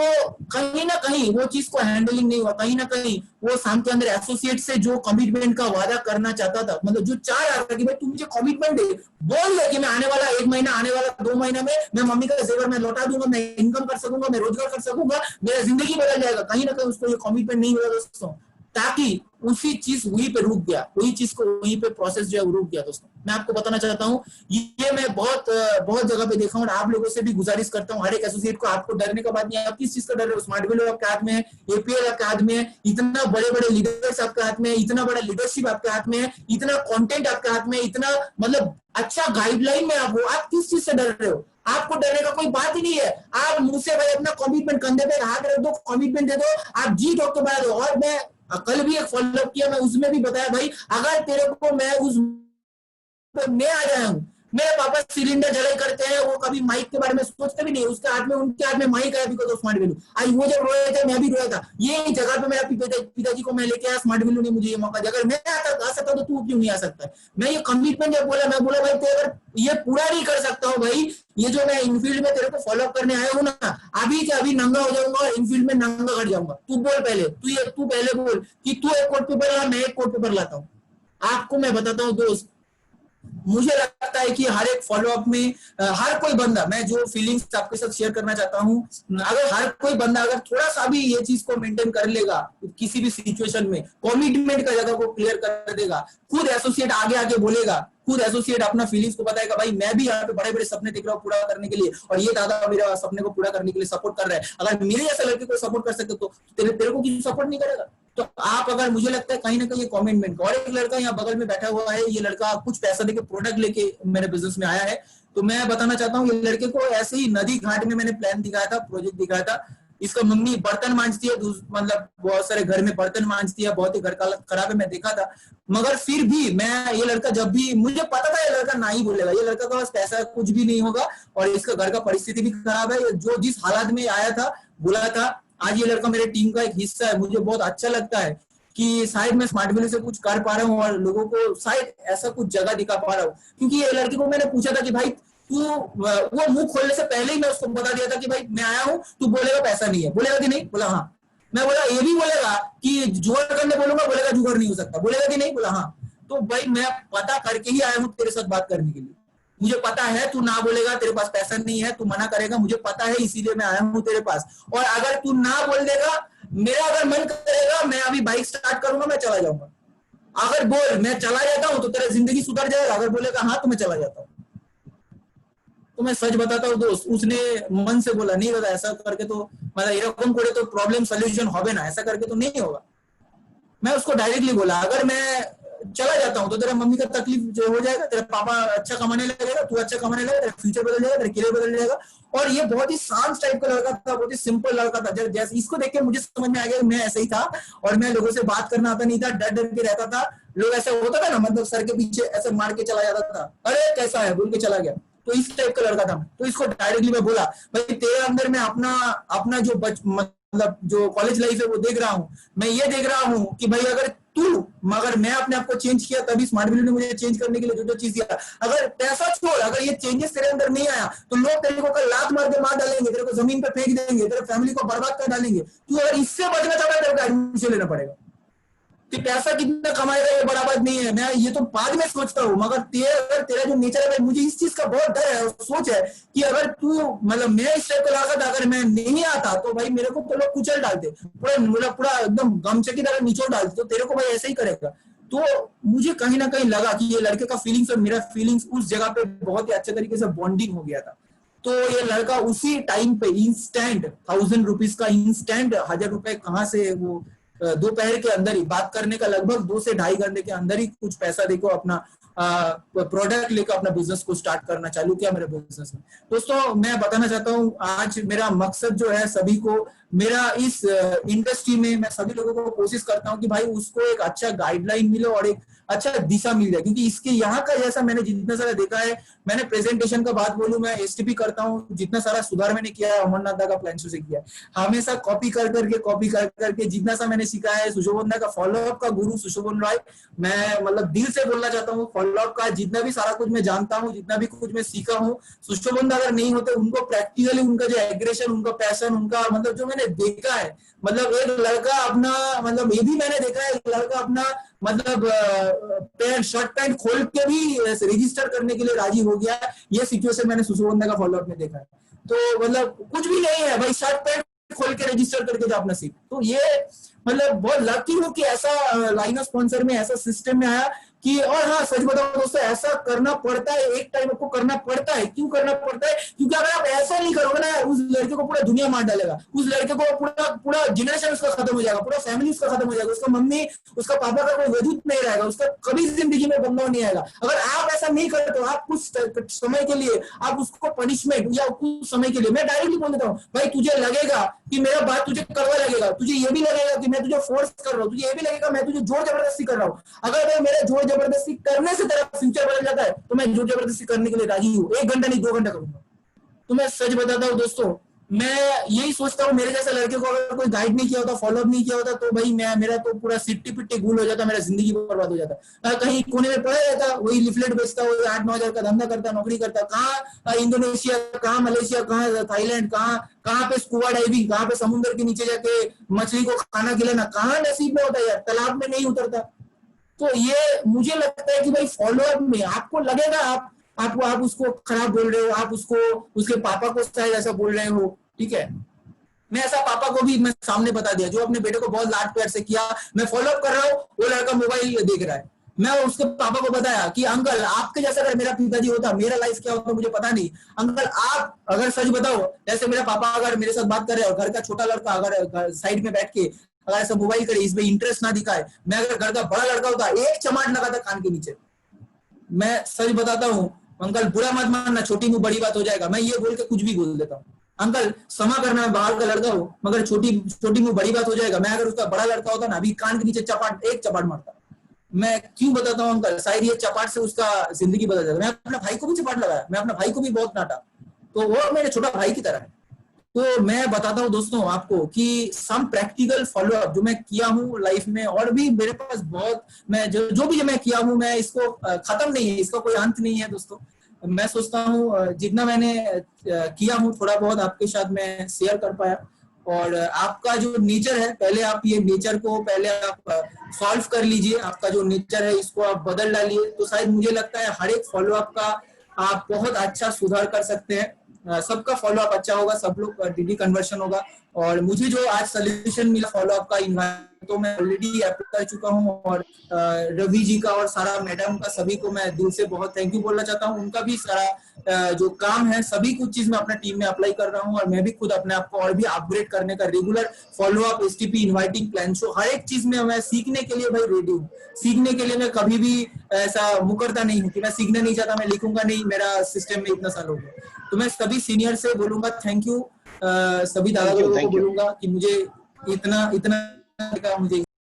कहीं ना कहीं वो चीज को हैंडलिंग नहीं हुआ। कहीं ना कहीं वो शाम के अंदर एसोसिएट से जो कमिटमेंट का वादा करना चाहता था, मतलब जो चाह रहा था कि भाई तू मुझे कमिटमेंट दे, बोल दे कि मैं आने वाला 1 महीना, आने वाला 2 महीना में मैं मम्मी का जेवर मैं लौटा दूंगा, मैं इनकम कर सकूंगा, मैं रोजगार कर सकूंगा, मेरा जिंदगी बदल जाएगा। कहीं ना कहीं उसको ये कमिटमेंट नहीं मिला दोस्तों, ताकि उसी चीज वहीं पे रुक गया, वही चीज को वहीं पे प्रोसेस जो है वो रुक गया दोस्तों। मैं आपको बताना चाहता हूँ, ये मैं बहुत बहुत जगह पे देखा हूँ, और आप लोगों से भी गुजारिश करता हूँ, हर एक एसोसिएट को, आपको डरने का बात नहीं है। आप किस चीज का डर रहे हो? स्मार्ट वैल्यू आपके हाथ में है, एपीएल आपके हाथ में है, इतना बड़े बड़े लीडर्स आपके हाथ में है, इतना बड़ा लीडरशिप आपके हाथ में है, इतना कंटेंट आपके हाथ में, इतना मतलब अच्छा गाइडलाइन में आप हो, आप किस चीज से डर रहे हो? आपको डरने का कोई बात ही नहीं है। आप मुझसे भाई अपना कमिटमेंट कंधे पे हाथ रख दो, कमिटमेंट दे दो, आप जी ठोक के बना दो। और मैं कल भी एक फॉलोअप किया, मैं उसमें भी बताया भाई, अगर तेरे को मैं उस मैं आ जाया हूँ, मेरे पापा सिलेंडर जलाई करते हैं, वो कभी माइक के बारे में सोचते भी नहीं, उसके हाथ में, उनके हाथ में माइक है बिकॉज ऑफ स्मार्ट वैल्यू। आज वो जब रोए थे मैं भी रोया था, ये जगह पे मेरा पिताजी को मैं लेके आया, स्मार्ट वैल्यू ने मुझे ये मौका दिया। अगर मैं आ सकता तो तू क्यों नहीं आ सकता? मैं ये कमिटमेंट जब बोला, मैं बोला भाई तो अगर ये पूरा नहीं कर सकता हूँ भाई, ये जो मैं इनफील्ड में तेरे को फॉलो करने आया हूँ ना, अभी के अभी नंगा हो जाऊंगा और इनफील्ड में नंगा कर जाऊंगा। तू बोल पहले, तू पहले बोल कि तू एक कोट पेपर ला, मैं एक कोट पेपर लाता हूँ। आपको मैं बताता हूँ दोस्त, मुझे लगता है कि हर एक फॉलोअप में हर कोई बंदा, मैं जो फीलिंग्स आपके साथ शेयर करना चाहता हूं, अगर हर कोई बंदा अगर थोड़ा सा भी ये चीज को मेंटेन कर लेगा, किसी भी सिचुएशन में कमिटमेंट का जगह को क्लियर कर देगा, खुद एसोसिएट आगे आगे बोलेगा, खुद एसोसिएट अपना फीलिंग्स को बताएगा, भाई मैं भी यहाँ पे बड़े बड़े सपने देख रहा हूँ पूरा करने के लिए, और ये दादा मेरे सपने को पूरा करने के लिए सपोर्ट कर रहा है। अगर मेरे जैसे लड़के को सपोर्ट कर सकते तो तेरे को किसी सपोर्ट नहीं करेगा? तो आप अगर, मुझे लगता है कहीं ना कहीं ये कमिटमेंट। और एक लड़का यहाँ बगल में बैठा हुआ है, ये लड़का कुछ पैसा देके प्रोडक्ट लेके मेरे बिजनेस में आया है। तो मैं बताना चाहता हूँ, ये लड़के को ऐसे ही नदी घाट में मैंने प्लान दिखाया था, प्रोजेक्ट दिखाया था। इसका मम्मी बर्तन मांजती है, मतलब बहुत सारे घर में बर्तन मांजती है, बहुत ही घर का खराब है, मैं देखा था। मगर फिर भी मैं, ये लड़का जब भी, मुझे पता था ये लड़का ना ही बोलेगा, ये लड़का के पास पैसा कुछ भी नहीं होगा और इसका घर का परिस्थिति भी खराब है, जो जिस हालात में आया था बोला था। आज ये लड़का मेरे टीम का एक हिस्सा है। मुझे बहुत अच्छा लगता है कि शायद मैं स्मार्ट वैल्यू से कुछ कर पा रहा हूँ और लोगों को शायद ऐसा कुछ जगह दिखा पा रहा हूँ। क्योंकि ये लड़के को मैंने पूछा था कि भाई तू, वो मुंह खोलने से पहले ही मैं उसको बता दिया था कि भाई मैं आया हूँ, तू बोलेगा पैसा नहीं है, बोलेगा कि नहीं? बोला हाँ। मैं बोला ये भी बोलेगा कि जुगाड़ करने बोलूंगा, बोलेगा जुगाड़ नहीं हो सकता, बोलेगा कि नहीं? बोला हाँ। तो भाई मैं पता करके ही आया हूँ तेरे साथ बात करने के लिए। मुझे पता है तू ना बोलेगा, तेरे पास पैसा नहीं है, तू मना करेगा, मुझे पता है, इसीलिए मैं आया हूँ तेरे पास। और अगर तू ना बोल देगा, मेरा अगर मन करेगा मैं अभी बाइक स्टार्ट करूंगा, मैं चला जाऊंगा। अगर बोल मैं चला जाता हूँ तो तेरा जिंदगी सुधर जाएगा, अगर बोलेगा हाँ तो मैं चला जाता हूँ। तो मैं सच बताता हूँ दोस्त, उसने मन से बोला, नहीं दादा ऐसा करके तो मतलब एरकम करे तो प्रॉब्लम सोल्यूशन होबे ना, ऐसा करके तो नहीं होगा। मैं उसको डायरेक्टली बोला, अगर मैं चला जाता हूँ तो तेरा मम्मी का तकलीफ जो हो जाएगा, तेरा पापा अच्छा कमाने लगेगा, तू अच्छा कमाने लगेगा, तेरा फ्यूचर बदल जाएगा, तेरा करियर बदल जाएगा। और ये बहुत ही शांत टाइप का लड़का था, बहुत ही सिंपल लड़का था। जैसे इसको देख के मुझे समझ में आ गया मैं ऐसे ही था, और मैं लोगों से बात करना आता नहीं था, डर डर के रहता था। लोग ऐसा होता था ना, मतलब सर के पीछे ऐसे मार के चला जाता था, अरे कैसा है बोल के चला गया। तो इस टाइप का लड़का था। तो इसको डायरेक्टली मैं बोला, भाई तेरे अंदर में अपना जो मतलब जो कॉलेज लाइफ है वो देख रहा हूँ, मैं ये देख रहा हूँ कि भाई मगर मैं अपने आप को चेंज किया, तभी स्मार्ट वैल्यू ने मुझे चेंज करने के लिए जो जो चीज दिया। अगर पैसा छोड़, अगर ये चेंजेस तेरे अंदर नहीं आया तो लोग तेरे को कल लात मार के मार डालेंगे, तेरे को जमीन पे फेंक देंगे, तेरे फैमिली को बर्बाद कर डालेंगे। तू अगर इससे बचना चाहता है, तेरे को एडमिशन लेना पड़ेगा। कि पैसा कितना कमाएगा ये बड़ा बात नहीं है, मैं ये तो बाद में सोचता हूँ, मगर अगर तेरा जो नेचर है, मुझे इस चीज का बहुत डर है और सोच है कि अगर तू, मतलब मैं इस टाइप को लगा था, अगर मैं नहीं आता तो भाई मेरे को तो लोग कुचल डालते, पूरा एकदम गमछे की तरह निचोड़ डालते, तो तेरे को भाई ऐसे ही करेगा। तो मुझे कहीं ना कहीं लगा कि ये लड़के का फीलिंग्स और मेरा फीलिंग्स उस जगह पे बहुत ही अच्छे तरीके से बॉन्डिंग हो गया था। तो ये लड़का उसी टाइम पे इंस्टेंट 1000 रुपीज का, इंस्टेंट 1000 रुपए कहाँ से, वो दोपहर के अंदर ही, बात करने का लगभग 2 से ढाई घंटे के अंदर ही कुछ पैसा देखो अपना प्रोडक्ट लेकर अपना बिजनेस को स्टार्ट करना चालू किया मेरे बिजनेस में। दोस्तों मैं बताना चाहता हूँ, आज मेरा मकसद जो है सभी को मेरा इस इंडस्ट्री में मैं सभी लोगों को कोशिश करता हूँ कि भाई उसको एक अच्छा गाइडलाइन मिले और एक अच्छा दिशा मिल जाए, क्योंकि इसके यहाँ का जैसा मैंने जितना सारा देखा है, मैंने प्रेजेंटेशन का बात बोलूं, मैं एसटीपी करता हूँ, जितना सारा सुधार मैंने किया है अमरनाथ दा का प्लान से किया है, हमेशा कॉपी कर करके जितना सा मैंने सीखा है। सुशोभन दा का फॉलोअप का गुरु सुशोभन रॉय, मैं मतलब दिल से बोलना चाहता हूँ, फॉलोअप का जितना भी सारा कुछ मैं जानता हूँ, जितना भी कुछ मैं सीखा हूँ, सुशोभन दा अगर नहीं होते, उनको प्रैक्टिकली उनका जो एग्रेशन, उनका पैशन, उनका मतलब जो मैंने देखा है, मतलब एक लड़का अपना, मतलब ये भी मैंने देखा है, एक लड़का अपना मतलब पैंट शर्ट पैंट खोल के भी रजिस्टर करने के लिए राजी हो गया। ये सिचुएशन मैंने सुशोभन दा का फॉलोअप में देखा है। तो मतलब कुछ भी नहीं है भाई, शर्ट पैंट खोल के रजिस्टर करके जो अपना सीख, तो ये मतलब बहुत लकी हूँ कि ऐसा लाइन स्पॉन्सर में ऐसा सिस्टम में आया कि, और हाँ सच बताओ दोस्तों, ऐसा करना पड़ता है, एक टाइम आपको करना पड़ता है। क्यों करना पड़ता है? क्योंकि अगर आप ऐसा नहीं करोगे ना, उस लड़के को पूरा दुनिया मार डालेगा, उस लड़के को पूरा जनरेशन उसका खत्म हो जाएगा, पूरा फैमिली उसका खत्म हो जाएगा, उसका मम्मी उसका पापा का कोई वजूद नहीं रहेगा, उसका कभी जिंदगी में बदलाव नहीं आएगा। अगर आप ऐसा नहीं करते हो, आप कुछ समय के लिए आप उसको पनिशमेंट या कुछ समय के लिए, मैं डायरेक्टली बोल देता हूँ भाई, तुझे लगेगा कि मेरा बात तुझे करवा लगेगा, तुझे ये भी लगेगा कि मैं तुझे फोर्स कर रहा हूँ, तुझे ये भी लगेगा मैं तुझे जोर जबरदस्ती कर रहा हूँ। अगर मैं मेरे जोर जबरदस्ती करने से तेरा फ्यूचर बदल जाता है, तो मैं जोर जबरदस्ती करने के लिए राजी हूँ, 1 घंटा नहीं 2 घंटा करूंगा। तो मैं सच बताता हूँ दोस्तों, मैं यही सोचता हूँ, मेरे जैसे लड़के को अगर कोई गाइड नहीं किया होता, फॉलोअप नहीं किया होता, तो भाई मेरा तो पूरा सिट्टी पिट्टी गुल हो जाता, मेरा जिंदगी बर्बाद हो जाता। कहीं कोने में पड़ा रहता, वही लिफलेट बेचता, वही 8-9 हजार का धंधा करता, नौकरी करता, कहाँ इंडोनेशिया, कहाँ मलेशिया, कहाँ थाईलैंड, कहाँ पे स्कूबा डाइविंग, कहाँ पे समुद्र के नीचे जाके मछली को खाना खिलाना, कहाँ नसीब में होता यार, तालाब में नहीं उतरता। तो ये मुझे लगता है कि भाई फॉलोअप में आपको लगेगा आप उसको खराब बोल रहे हो, आप उसको उसके पापा को शायद ऐसा बोल रहे हो, ठीक है। मैं ऐसा पापा को भी मैं सामने बता दिया, जो अपने बेटे को बहुत लाड प्यार से किया, मैं फॉलोअप कर रहा हूँ, वो लड़का मोबाइल देख रहा है, मैं उसके पापा को बताया कि अंकल आपके जैसा अगर मेरा पिताजी होता, मेरा लाइफ क्या होता मुझे पता नहीं। अंकल आप अगर सच बताओ, जैसे मेरा पापा अगर मेरे साथ बात कर रहे हो, घर का छोटा लड़का अगर साइड में बैठ के अगर ऐसा मोबाइल करे, इसमें इंटरेस्ट ना दिखाए, मैं अगर घर का बड़ा लड़का होता, एक चमाट लगाता कान के नीचे। मैं सच बताता हूँ अंकल, बुरा मत मानना, छोटी मुंह बड़ी बात हो जाएगा, मैं ये बोल के कुछ भी बोल देता हूँ। अंकल क्षमा करना, बाहर का लड़का हो, मगर छोटी मुंह बड़ी बात हो जाएगा। मैं अगर उसका बड़ा लड़का होता ना, अभी कान के नीचे एक चपाट मारता। मैं क्यों बताता हूँ अंकल, शायद ये चपाट से उसका जिंदगी बदल जाएगा। मैं अपने भाई को भी चपाट लगाया, मैं अपने भाई को भी बहुत डांटा, तो वो मेरे छोटा भाई की तरह है। तो मैं बताता हूँ दोस्तों आपको कि सम प्रैक्टिकल फॉलोअप जो मैं किया हूँ लाइफ में, और भी मेरे पास बहुत, मैं जो भी मैं किया हूँ, मैं इसको खत्म नहीं है, इसका कोई अंत नहीं है दोस्तों। मैं सोचता हूँ जितना मैंने किया हूँ, थोड़ा बहुत आपके साथ मैं शेयर कर पाया। और आपका जो नेचर है, पहले आप ये नेचर को पहले आप सॉल्व कर लीजिए, आपका जो नेचर है इसको आप बदल डालिए, तो शायद मुझे लगता है हर एक फॉलोअप का आप बहुत अच्छा सुधार कर सकते हैं। सबका फॉलोअप अच्छा होगा, सब लोग डीडी कन्वर्शन होगा। और मुझे जो आज सोल्यूशन मिला फॉलोअप का, तो मैं ऑलरेडी अप्लाई कर चुका हूँ, और रवि जी का और सारा मैडम का, सभी को मैं दिल से बहुत थैंक यू बोलना चाहता हूँ। उनका भी सारा जो काम है, सभी कुछ चीज मैं अपना टीम में अप्लाई कर रहा हूँ, और मैं भी खुद अपने आप को और भी अपग्रेड करने का, regular follow-up, STP, inviting plan show, हर एक चीज में मैं सीखने के लिए भाई रेडी हूँ। सीखने के लिए मैं कभी भी ऐसा मुकरता नहीं हूँ कि मैं सीखना नहीं चाहता, मैं लिखूंगा नहीं, मेरा सिस्टम में इतना साल हो गया। तो मैं सभी सीनियर से बोलूंगा थैंक यू, सभी दादा लोगों को बोलूंगा कि मुझे इतना मुझे